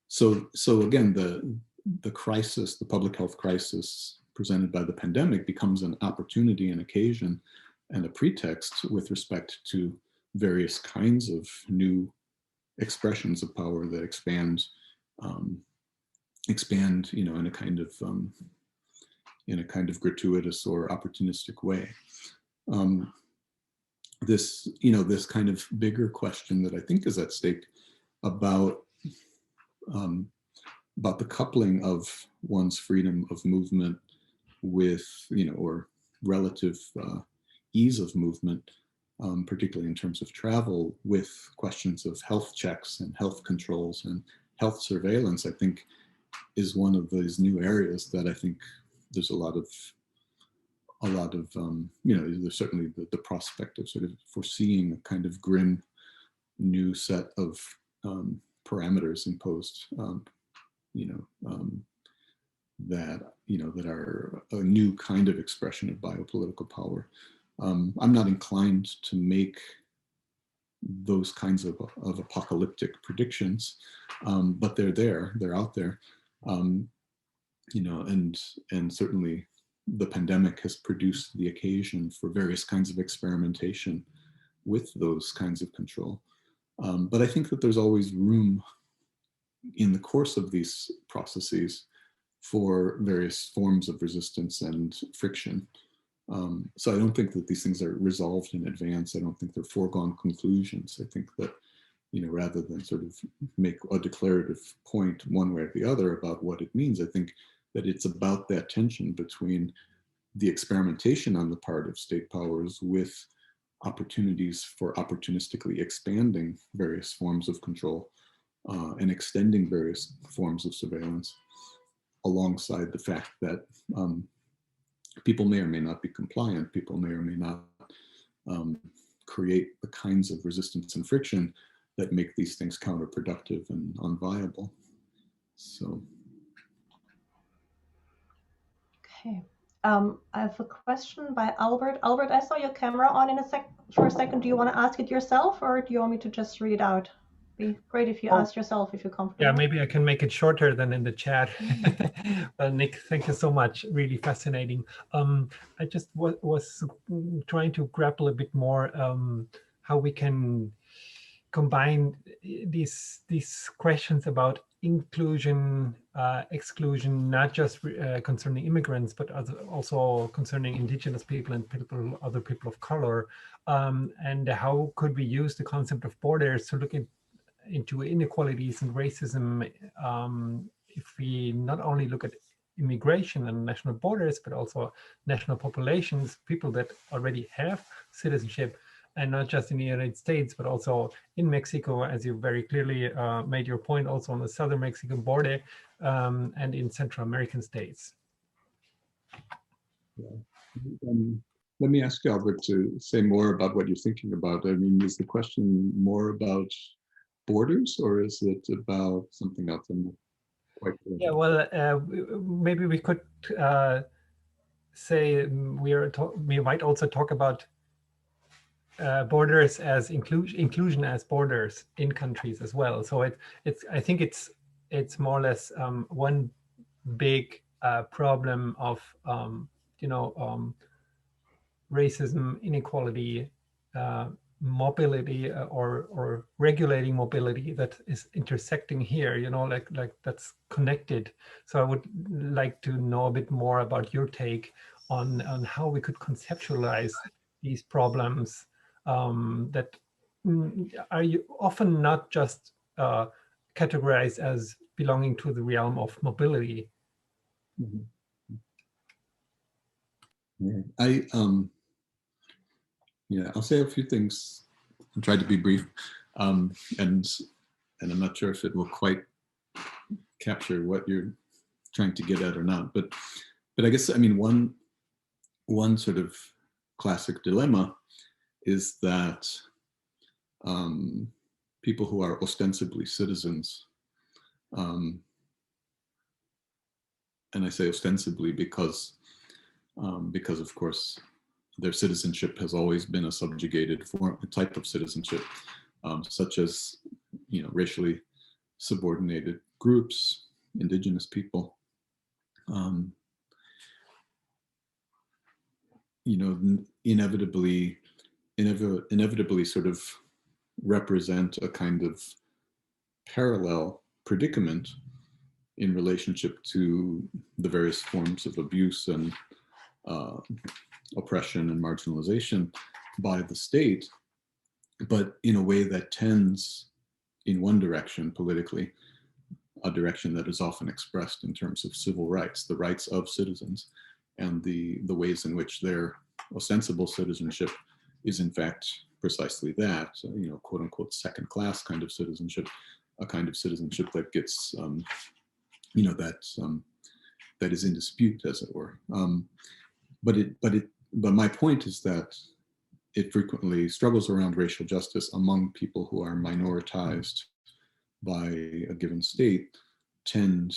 So again, the crisis, the public health crisis presented by the pandemic becomes an opportunity, an occasion, and a pretext with respect to various kinds of new expressions of power that expand, in a kind of gratuitous or opportunistic way. This kind of bigger question that I think is at stake about the coupling of one's freedom of movement with, or relative ease of movement, particularly in terms of travel, with questions of health checks and health controls and health surveillance, I think is one of those new areas that I think there's a lot of there's certainly the prospect of sort of foreseeing a kind of grim new set of parameters imposed, that are a new kind of expression of biopolitical power. I'm not inclined to make those kinds of apocalyptic predictions, but they're out there, and certainly the pandemic has produced the occasion for various kinds of experimentation with those kinds of control. But I think that there's always room in the course of these processes for various forms of resistance and friction. So I don't think that these things are resolved in advance. I don't think they're foregone conclusions. I think that, rather than sort of make a declarative point one way or the other about what it means, I think that it's about that tension between the experimentation on the part of state powers with opportunities for opportunistically expanding various forms of control and extending various forms of surveillance, alongside the fact that people may or may not be compliant, people may or may not create the kinds of resistance and friction that make these things counterproductive and unviable. So. Okay. I have a question by Albert. Albert, I saw your camera on for a second. Do you want to ask it yourself, or do you want me to just read out? Be great if you ask yourself if you're comfortable. Yeah, maybe I can make it shorter than in the chat. Well, Nick, thank you so much. Really fascinating. I just was trying to grapple a bit more how we can combine these questions about inclusion, exclusion, not just concerning immigrants, but also concerning Indigenous people and other people of color. And how could we use the concept of borders to look into inequalities and racism if we not only look at immigration and national borders, but also national populations, people that already have citizenship, and not just in the United States, but also in Mexico, as you very clearly made your point, also on the southern Mexican border and in Central American states. Yeah. Let me ask you, Albert, to say more about what you're thinking about. I mean, is the question more about borders, or is it about something else? I'm not quite clear. Yeah, well, maybe we could say we might also talk about borders as inclusion as borders in countries as well. So I think it's more or less one big problem of racism, inequality, mobility, or regulating mobility that is intersecting here. Like that's connected. So I would like to know a bit more about your take on how we could conceptualize these problems that are often not just categorized as belonging to the realm of mobility. Mm-hmm. Yeah, I'll say a few things and try to be brief, and I'm not sure if it will quite capture what you're trying to get at or not, but I guess, I mean, one sort of classic dilemma is that people who are ostensibly citizens And I say ostensibly because of course, their citizenship has always been a subjugated type of citizenship, such as, racially subordinated groups, Indigenous people, inevitably sort of represent a kind of parallel predicament in relationship to the various forms of abuse and oppression and marginalization by the state, but in a way that tends in one direction politically, a direction that is often expressed in terms of civil rights, the rights of citizens, and the ways in which their ostensible citizenship is in fact precisely that, quote unquote, second class kind of citizenship, a kind of citizenship that gets, that is in dispute, as it were. But my point is that it frequently struggles around racial justice among people who are minoritized by a given state tend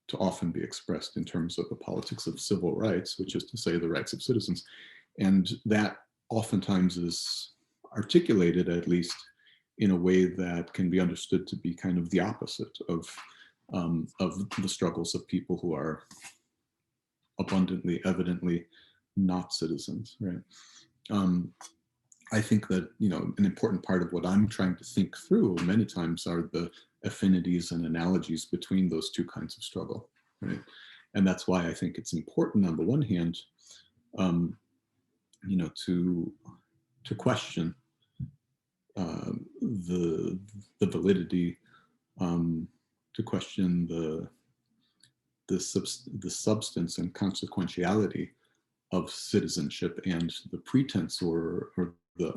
to often be expressed in terms of the politics of civil rights, which is to say the rights of citizens. And that oftentimes is articulated, at least in a way that can be understood to be kind of the opposite of the struggles of people who are abundantly, evidently not citizens, right? I think that, an important part of what I'm trying to think through many times are the affinities and analogies between those two kinds of struggle, right? And that's why I think it's important, on the one hand, to question the validity, to question the substance and consequentiality of citizenship and the pretense or the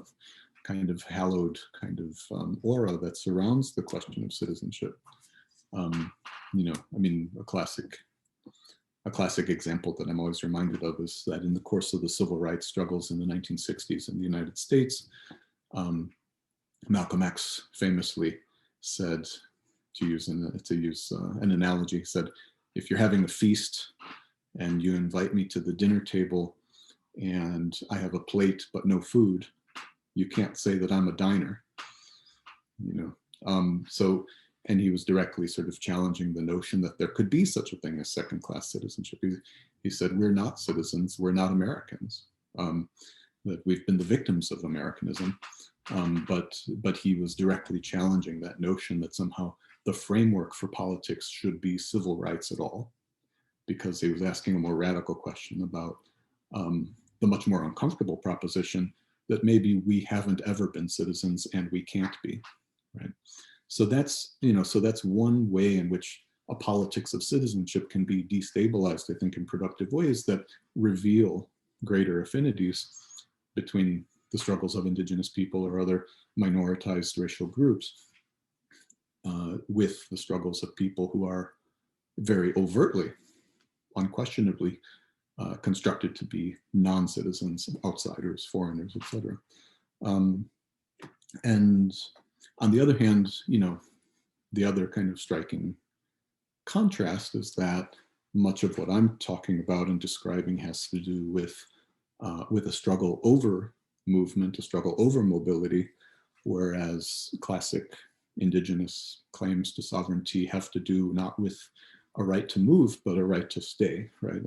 kind of hallowed kind of aura that surrounds the question of citizenship. A classic example that I'm always reminded of is that in the course of the civil rights struggles in the 1960s in the United States, Malcolm X famously said, to use an analogy, said, if you're having a feast and you invite me to the dinner table and I have a plate but no food, you can't say that I'm a diner, and he was directly sort of challenging the notion that there could be such a thing as second-class citizenship. He said, we're not citizens, we're not Americans, that we've been the victims of Americanism, but he was directly challenging that notion that somehow the framework for politics should be civil rights at all, because he was asking a more radical question about the much more uncomfortable proposition that maybe we haven't ever been citizens and we can't be, right? So that's one way in which a politics of citizenship can be destabilized, I think, in productive ways that reveal greater affinities between the struggles of Indigenous people or other minoritized racial groups with the struggles of people who are very overtly, unquestionably constructed to be non-citizens, outsiders, foreigners, etc. And on the other hand, the other kind of striking contrast is that much of what I'm talking about and describing has to do with a struggle over movement, a struggle over mobility, whereas classic Indigenous claims to sovereignty have to do not with a right to move, but a right to stay, right?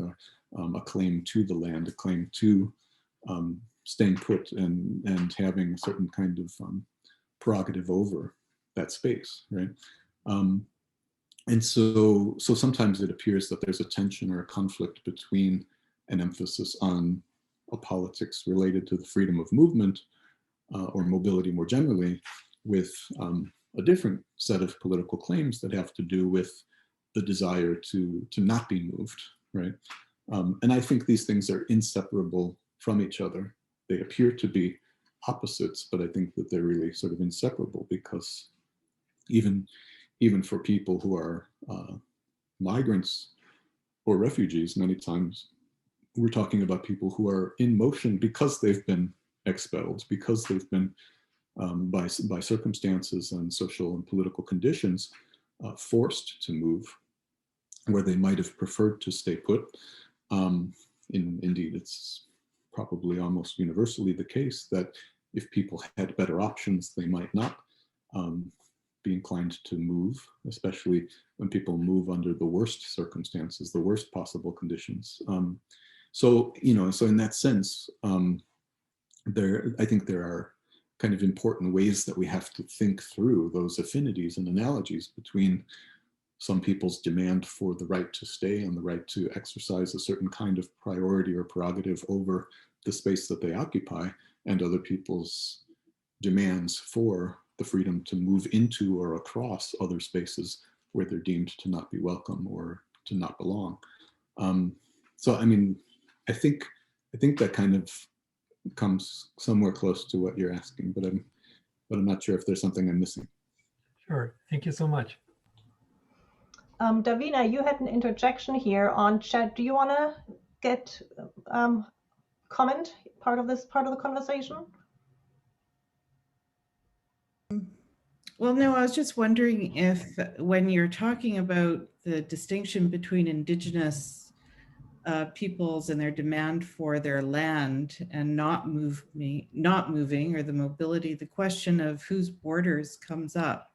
A claim to the land, a claim to staying put and having a certain kind of prerogative over that space, right? And so sometimes it appears that there's a tension or a conflict between an emphasis on a politics related to the freedom of movement or mobility more generally, with a different set of political claims that have to do with the desire to not be moved, right? And I think these things are inseparable from each other. They appear to be opposites, but I think that they're really sort of inseparable, because even for people who are migrants or refugees, many times we're talking about people who are in motion because they've been expelled, because they've been by circumstances and social and political conditions forced to move. where they might have preferred to stay put. Indeed, it's probably almost universally the case that if people had better options, they might not be inclined to move, especially when people move under the worst circumstances, the worst possible conditions. So in that sense, I think there are kind of important ways that we have to think through those affinities and analogies between some people's demand for the right to stay and the right to exercise a certain kind of priority or prerogative over the space that they occupy, and other people's demands for the freedom to move into or across other spaces where they're deemed to not be welcome or to not belong. So, I mean, I think that kind of comes somewhere close to what you're asking, but I'm not sure if there's something I'm missing. Sure, thank you so much. Davina, you had an interjection here on chat. Do you want to get comment part of the conversation? Well, no, I was just wondering if when you're talking about the distinction between Indigenous peoples and their demand for their land and not moving, or the mobility, the question of whose borders comes up,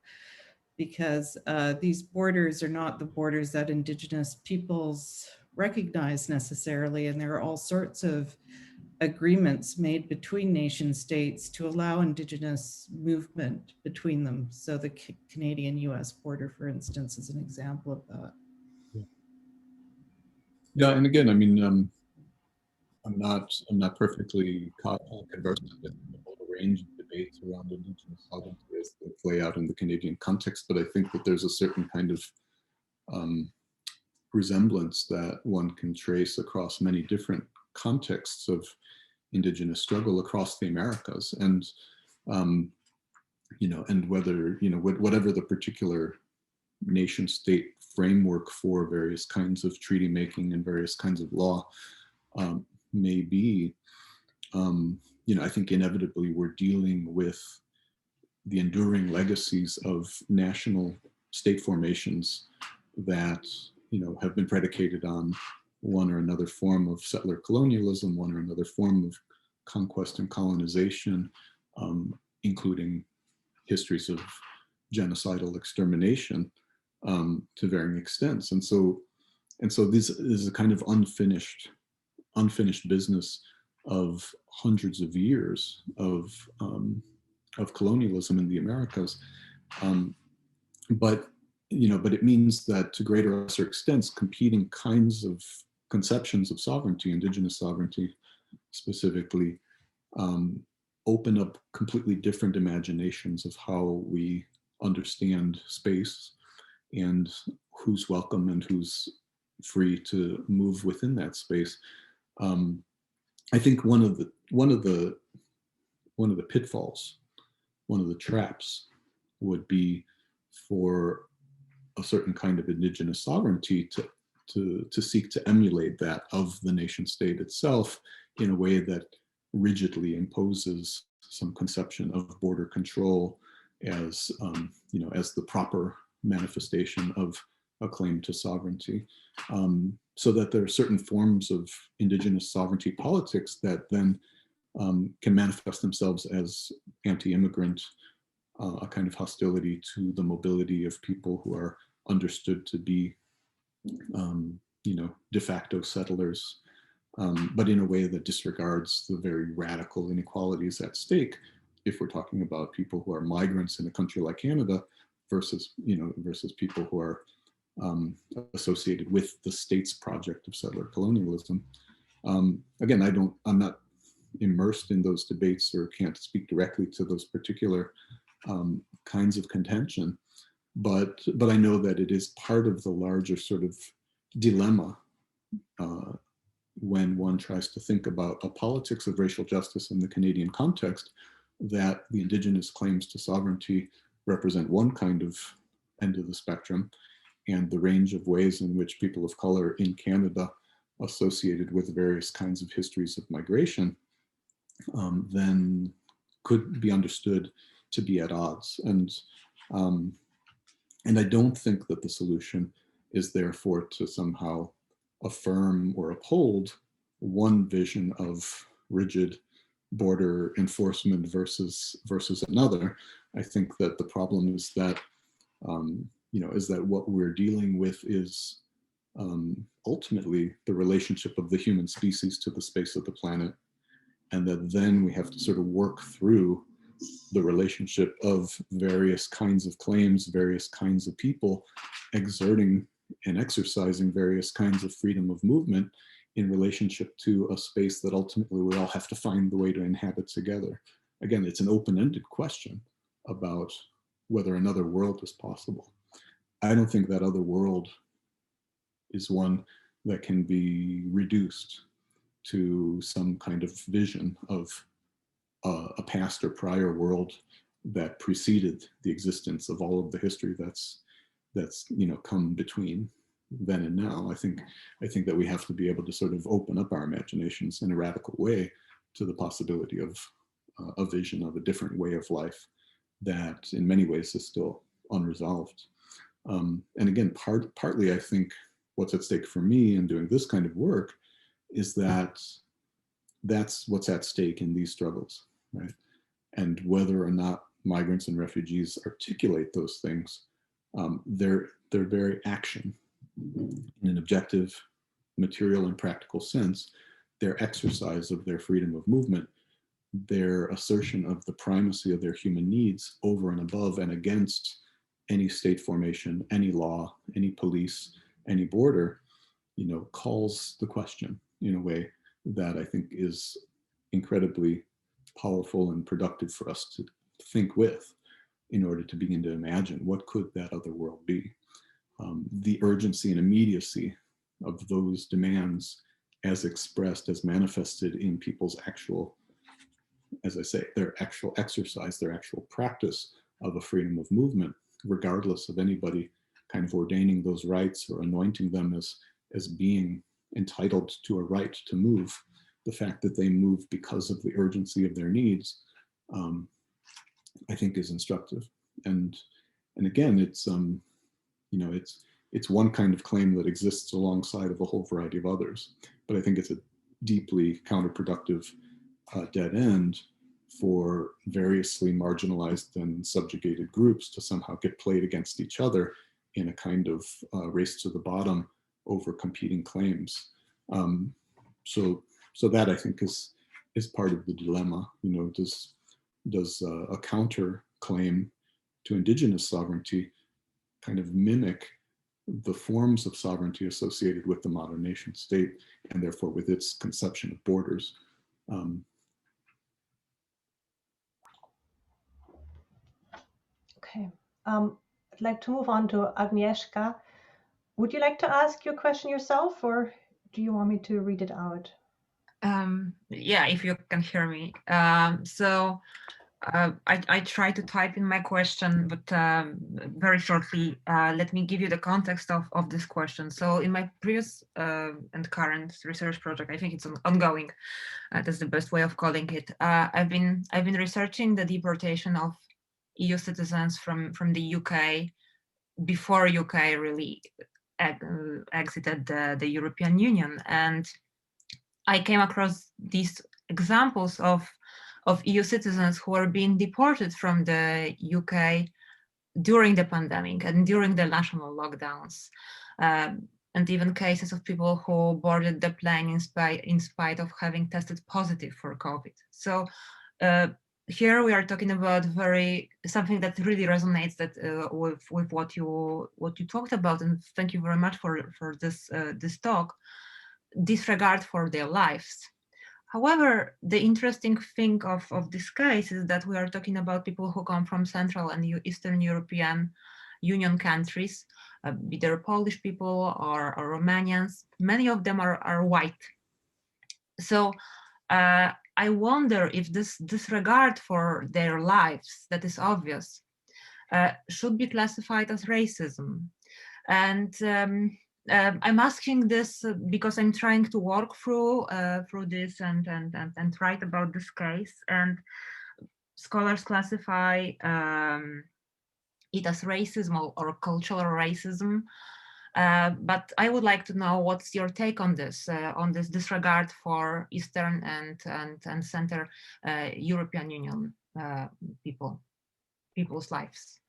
because these borders are not the borders that Indigenous peoples recognize necessarily, and there are all sorts of agreements made between nation states to allow Indigenous movement between them. So the Canadian-US border, for instance, is an example of that. Yeah, and again, I mean, I'm not perfectly conversant with the whole range of debates around Indigenous sovereignty as they play out in the Canadian context, but I think that there's a certain kind of resemblance that one can trace across many different contexts of Indigenous struggle across the Americas, and and whether whatever the particular nation state framework for various kinds of treaty making and various kinds of law may be, I think inevitably we're dealing with the enduring legacies of national state formations that have been predicated on one or another form of settler colonialism, one or another form of conquest and colonization, including histories of genocidal extermination to varying extents. And so this is a kind of unfinished business of hundreds of years of colonialism in the Americas. But it means that to greater or lesser extents, competing kinds of conceptions of sovereignty, Indigenous sovereignty specifically, open up completely different imaginations of how we understand space and who's welcome and who's free to move within that space. I think one of the pitfalls, one of the traps, would be for a certain kind of Indigenous sovereignty to seek to emulate that of the nation state itself in a way that rigidly imposes some conception of border control as as the proper manifestation of a claim to sovereignty, so that there are certain forms of Indigenous sovereignty politics that then can manifest themselves as anti-immigrant, a kind of hostility to the mobility of people who are understood to be, de facto settlers, but in a way that disregards the very radical inequalities at stake if we're talking about people who are migrants in a country like Canada versus people who are associated with the state's project of settler colonialism. Again, I'm not immersed in those debates or can't speak directly to those particular kinds of contention, but I know that it is part of the larger sort of dilemma when one tries to think about a politics of racial justice in the Canadian context, that the Indigenous claims to sovereignty represent one kind of end of the spectrum, and the range of ways in which people of color in Canada associated with various kinds of histories of migration then could be understood to be at odds. And I don't think that the solution is therefore to somehow affirm or uphold one vision of rigid border enforcement versus another. I think that the problem is that is that what we're dealing with is ultimately the relationship of the human species to the space of the planet, and that then we have to sort of work through the relationship of various kinds of claims, various kinds of people exerting and exercising various kinds of freedom of movement in relationship to a space that ultimately we all have to find the way to inhabit together. Again, it's an open-ended question about whether another world is possible. I don't think that other world is one that can be reduced to some kind of vision of a past or prior world that preceded the existence of all of the history that's come between then and now. I think that we have to be able to sort of open up our imaginations in a radical way to the possibility of a vision of a different way of life that in many ways is still unresolved. And again, partly I think what's at stake for me in doing this kind of work is that that's what's at stake in these struggles, right? And whether or not migrants and refugees articulate those things, their very action in an objective, material and practical sense, their exercise of their freedom of movement, their assertion of the primacy of their human needs over and above and against any state formation, any law, any police, any border, calls the question in a way that I think is incredibly powerful and productive for us to think with in order to begin to imagine what could that other world be. The urgency and immediacy of those demands as expressed, as manifested in people's actual, as I say, their actual exercise, their actual practice of a freedom of movement, regardless of anybody kind of ordaining those rights or anointing them as being entitled to a right to move. The fact that they move because of the urgency of their needs, I think is instructive. And again, it's one kind of claim that exists alongside of a whole variety of others. But I think it's a deeply counterproductive dead end for variously marginalized and subjugated groups to somehow get played against each other in a kind of race to the bottom over competing claims. So that I think is part of the dilemma. Does a counter claim to indigenous sovereignty kind of mimic the forms of sovereignty associated with the modern nation state and therefore with its conception of borders? Okay, I'd like to move on to Agnieszka. Would you like to ask your question yourself, or do you want me to read it out? Yeah, if you can hear me. I try to type in my question, but very shortly, let me give you the context of this question. So in my previous and current research project, I think it's ongoing, that's the best way of calling it. I've been researching the deportation of EU citizens from the UK before UK really exited the European Union. And I came across these examples of EU citizens who are being deported from the UK during the pandemic and during the national lockdowns, and even cases of people who boarded the plane in spite of having tested positive for COVID. So here we are talking about something that really resonates with what you talked about, and thank you very much for this talk. Disregard for their lives. However, the interesting thing of this case is that we are talking about people who come from Central and Eastern European Union countries, be they Polish people or Romanians. Many of them are white. So I wonder if this disregard for their lives, that is obvious, should be classified as racism. And I'm asking this because I'm trying to work through this and write about this case. And scholars classify it as racism or cultural racism. But I would like to know what's your take on this disregard for Eastern and Center European Union people's lives.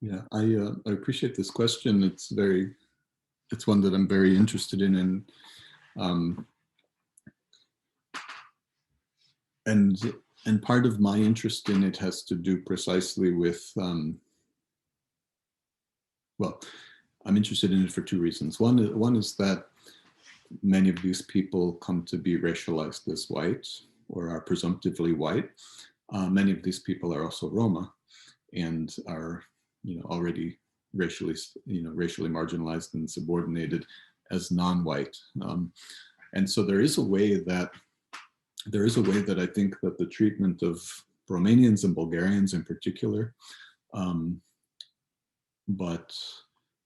Yeah, I appreciate this question. It's one that I'm very interested in, and part of my interest in it has to do precisely with, well, I'm interested in it for two reasons. One is that many of these people come to be racialized as white or are presumptively white. Many of these people are also Roma and are, already racially marginalized and subordinated as non-white. And so there is a way that I think that the treatment of Romanians and Bulgarians in particular, but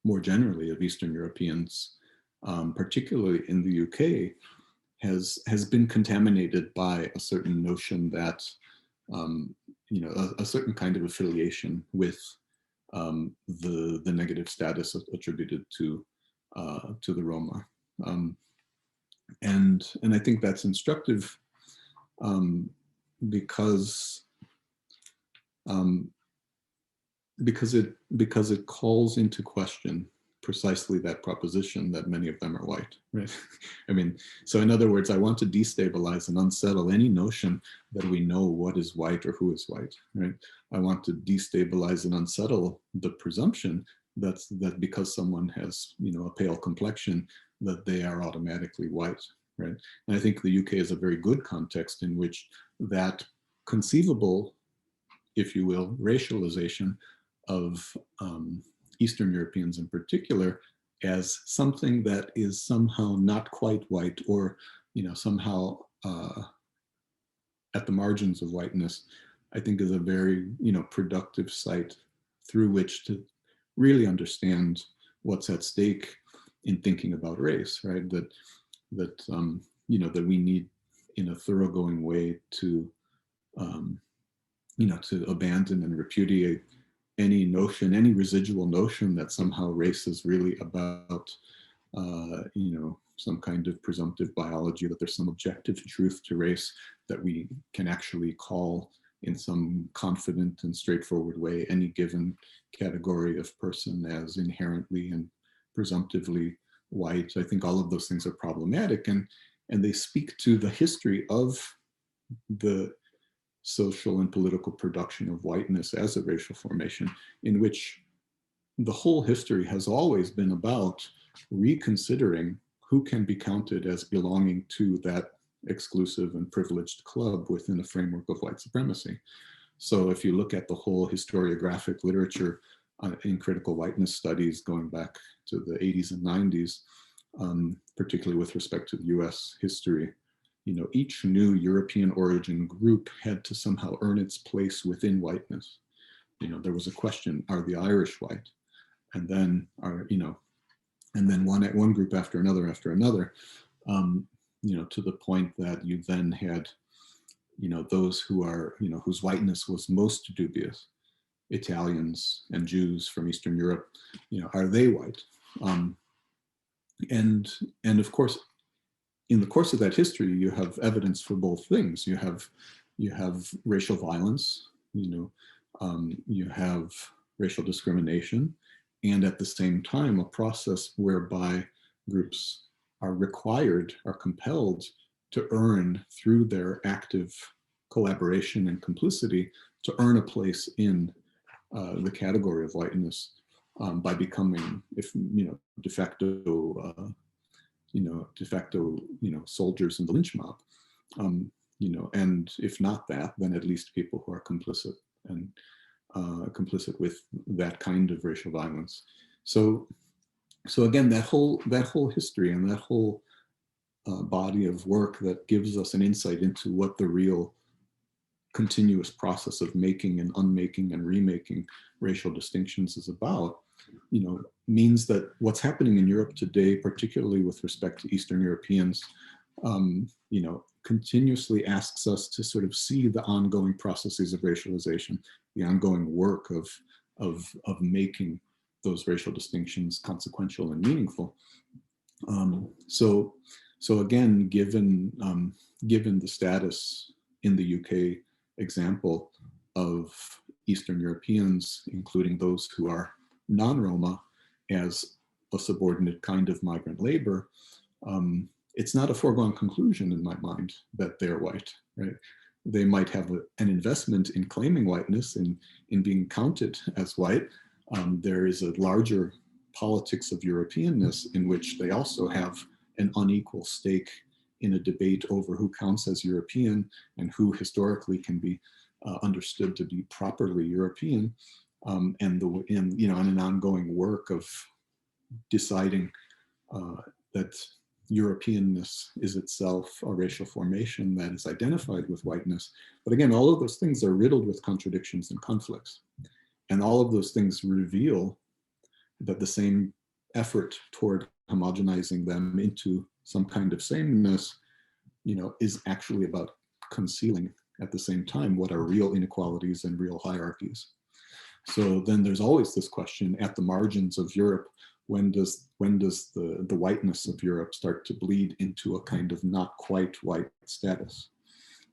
more generally of Eastern Europeans, particularly in the UK, has been contaminated by a certain notion that, a certain kind of affiliation with the negative status attributed to the Roma, and I think that's instructive because it calls into question precisely that proposition that many of them are white, right? I mean, so in other words, I want to destabilize and unsettle any notion that we know what is white or who is white, right? I want to destabilize and unsettle the presumption that because someone has, a pale complexion, that they are automatically white, right? And I think the UK is a very good context in which that conceivable, if you will, racialization of Eastern Europeans in particular as something that is somehow not quite white, or somehow at the margins of whiteness, I think is a very productive site through which to really understand what's at stake in thinking about race, right? That we need in a thoroughgoing way to to abandon and repudiate any notion, any residual notion that somehow race is really about, some kind of presumptive biology, that there's some objective truth to race that we can actually call in some confident and straightforward way any given category of person as inherently and presumptively white. I think all of those things are problematic, and they speak to the history of the social and political production of whiteness as a racial formation, in which the whole history has always been about reconsidering who can be counted as belonging to that exclusive and privileged club within a framework of white supremacy. So if you look at the whole historiographic literature in critical whiteness studies going back to the 80s and 90s, particularly with respect to the US history, each new European origin group had to somehow earn its place within whiteness. There was a question, are the Irish white? And then one group after another, to the point that you then had, those who are, whose whiteness was most dubious, Italians and Jews from Eastern Europe, are they white? And of course, in the course of that history, you have evidence for both things. You have racial violence, you have racial discrimination, and at the same time, a process whereby groups are compelled to earn, through their active collaboration and complicity, to earn a place in the category of whiteness by becoming, de facto soldiers in the lynch mob, and if not that, then at least people who are complicit and complicit with that kind of racial violence. So again, that whole history and that whole body of work that gives us an insight into what the real continuous process of making and unmaking and remaking racial distinctions is about, means that what's happening in Europe today, particularly with respect to Eastern Europeans, continuously asks us to sort of see the ongoing processes of racialization, the ongoing work of making those racial distinctions consequential and meaningful. So again, given the status in the UK example of Eastern Europeans, including those who are non-Roma, as a subordinate kind of migrant labor, it's not a foregone conclusion in my mind that they're white, right? They might have an investment in claiming whiteness, in being counted as white. There is a larger politics of Europeanness in which they also have an unequal stake in a debate over who counts as European and who historically can be understood to be properly European, and an ongoing work of deciding that Europeanness is itself a racial formation that is identified with whiteness. But again, all of those things are riddled with contradictions and conflicts. And all of those things reveal that the same effort toward homogenizing them into some kind of sameness, is actually about concealing at the same time what are real inequalities and real hierarchies. So then there's always this question at the margins of Europe, when does the whiteness of Europe start to bleed into a kind of not quite white status?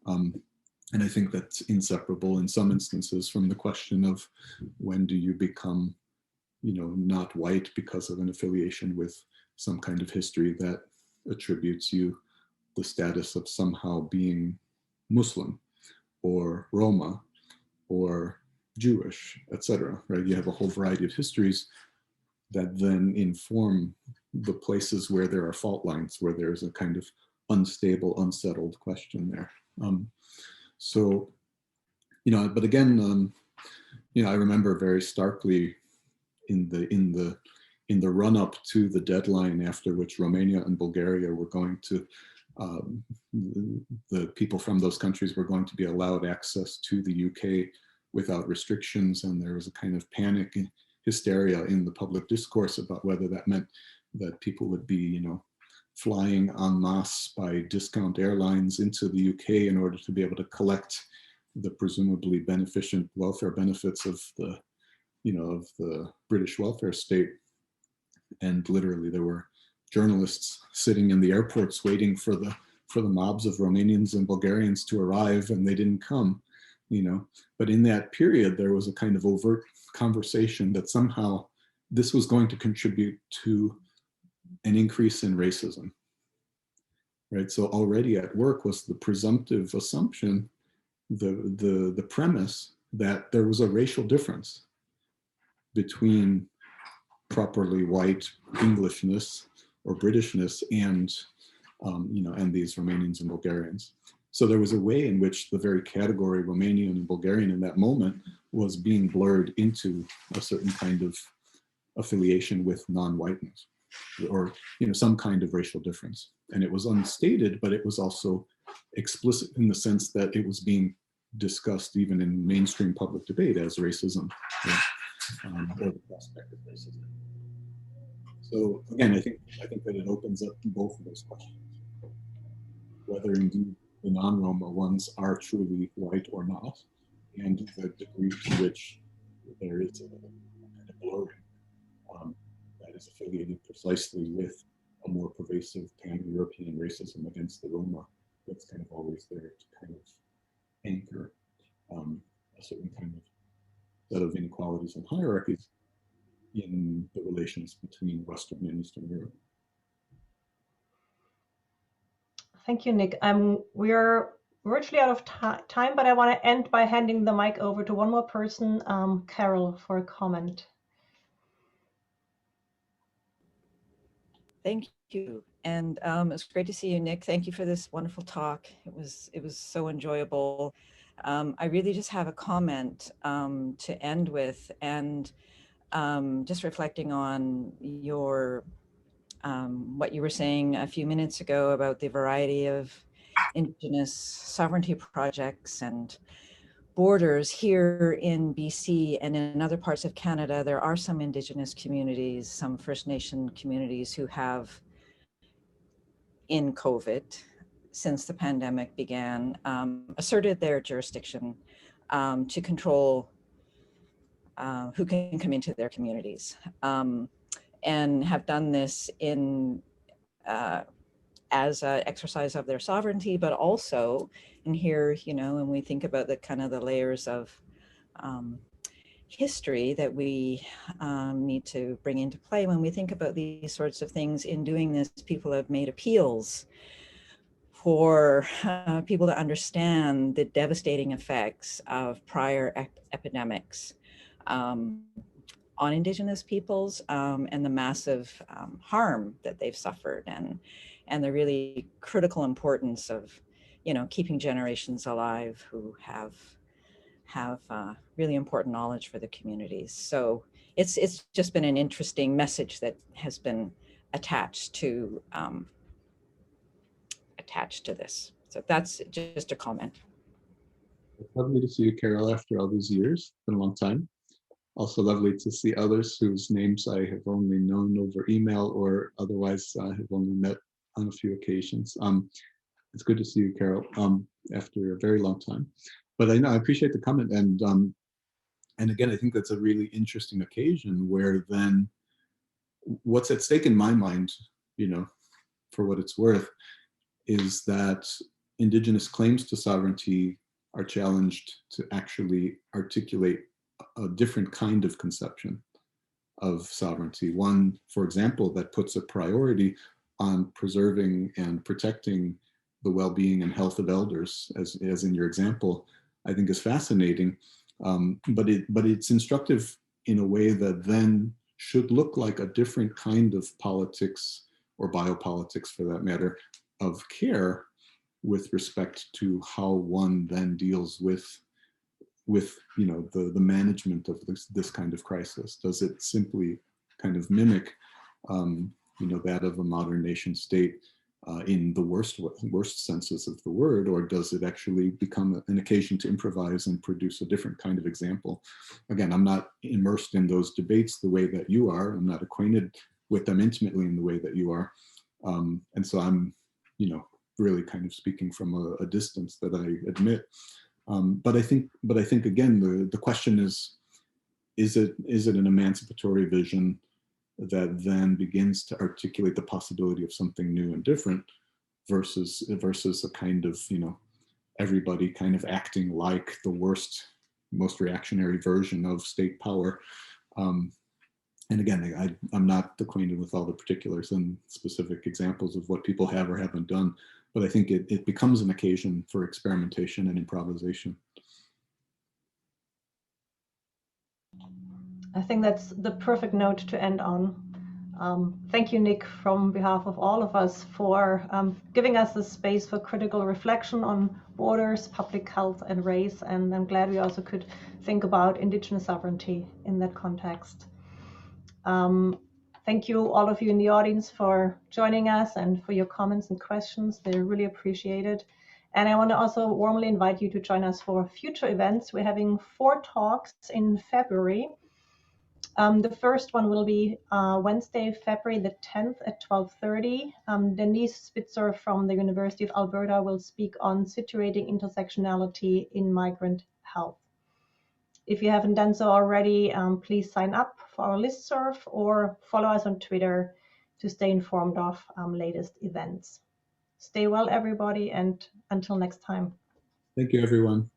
And I think that's inseparable in some instances from the question of when do you become, not white because of an affiliation with some kind of history that attributes you the status of somehow being Muslim or Roma or Jewish, etc. Right? You have a whole variety of histories that then inform the places where there are fault lines, where there's a kind of unstable, unsettled question there. But again, I remember very starkly in the run-up to the deadline after which Romania and Bulgaria were going to, the people from those countries were going to be allowed access to the UK without restrictions, and there was a kind of panic and hysteria in the public discourse about whether that meant that people would be, flying en masse by discount airlines into the UK in order to be able to collect the presumably beneficent welfare benefits of the British welfare state. And literally there were journalists sitting in the airports waiting for the mobs of Romanians and Bulgarians to arrive, and they didn't come, But in that period, there was a kind of overt conversation that somehow this was going to contribute to an increase in racism, right? So already at work was the presumptive assumption, the premise that there was a racial difference between properly white Englishness or Britishness and these Romanians and Bulgarians. So there was a way in which the very category Romanian and Bulgarian in that moment was being blurred into a certain kind of affiliation with non-whiteness, or some kind of racial difference. And it was unstated, but it was also explicit in the sense that it was being discussed even in mainstream public debate as racism, or the prospect of racism. So again, I think that it opens up both of those questions, whether indeed the non-Roma ones are truly white or not, and the degree to which there is a kind of blurring that is affiliated precisely with a more pervasive pan-European racism against the Roma that's kind of always there to kind of anchor a certain kind of set of inequalities and hierarchies in the relations between Western and Eastern Europe. Thank you, Nick. We're virtually out of time, but I want to end by handing the mic over to one more person, Carol, for a comment. Thank you. And it's great to see you, Nick. Thank you for this wonderful talk. It was so enjoyable. I really just have a comment to end with, and just reflecting on your what you were saying a few minutes ago about the variety of Indigenous sovereignty projects and borders here in BC and in other parts of Canada. There are some Indigenous communities, some First Nation communities who have, in COVID, since the pandemic began, asserted their jurisdiction to control who can come into their communities, and have done this in as an exercise of their sovereignty, but also, and here, you know, when we think about the kind of the layers of history that we need to bring into play when we think about these sorts of things. In doing this, people have made appeals for people to understand the devastating effects of prior epidemics on Indigenous peoples, and the massive harm that they've suffered, and the really critical importance of, you know, keeping generations alive who have really important knowledge for the communities. So it's just been an interesting message that has been attached to this. So that's just a comment. It's lovely to see you, Carol, after all these years. It's been a long time. Also lovely to see others whose names I have only known over email or otherwise have only met on a few occasions. It's good to see you, Carol, after a very long time. But I know I appreciate the comment, and again, I think that's a really interesting occasion where then what's at stake in my mind, you know, for what it's worth, is that Indigenous claims to sovereignty are challenged to actually articulate a different kind of conception of sovereignty. One, for example, that puts a priority on preserving and protecting the well-being and health of elders, as in your example, I think is fascinating. But it's instructive in a way that then should look like a different kind of politics, or biopolitics for that matter, of care with respect to how one then deals with you know, the management of this kind of crisis. Does it simply kind of mimic you know, that of a modern nation state in the worst senses of the word, or does it actually become an occasion to improvise and produce a different kind of example? Again, I'm not immersed in those debates the way that you are. I'm not acquainted with them intimately in the way that you are, and so I'm, you know, really kind of speaking from a distance that I admit. But I think again, the question is it an emancipatory vision that then begins to articulate the possibility of something new and different, versus a kind of, you know, everybody kind of acting like the worst, most reactionary version of state power. And again, I'm not acquainted with all the particulars and specific examples of what people have or haven't done, but I think it becomes an occasion for experimentation and improvisation. I think that's the perfect note to end on. Thank you, Nick, from behalf of all of us, for giving us the space for critical reflection on borders, public health, and race. And I'm glad we also could think about Indigenous sovereignty in that context. Thank you, all of you in the audience, for joining us and for your comments and questions. They're really appreciated. And I want to also warmly invite you to join us for future events. We're having 4 talks in February. The first one will be Wednesday, February the 10th at 12:30. Denise Spitzer from the University of Alberta will speak on situating intersectionality in migrant health. If you haven't done so already, please sign up for our listserv or follow us on Twitter to stay informed of latest events. Stay well, everybody, and until next time. Thank you, everyone.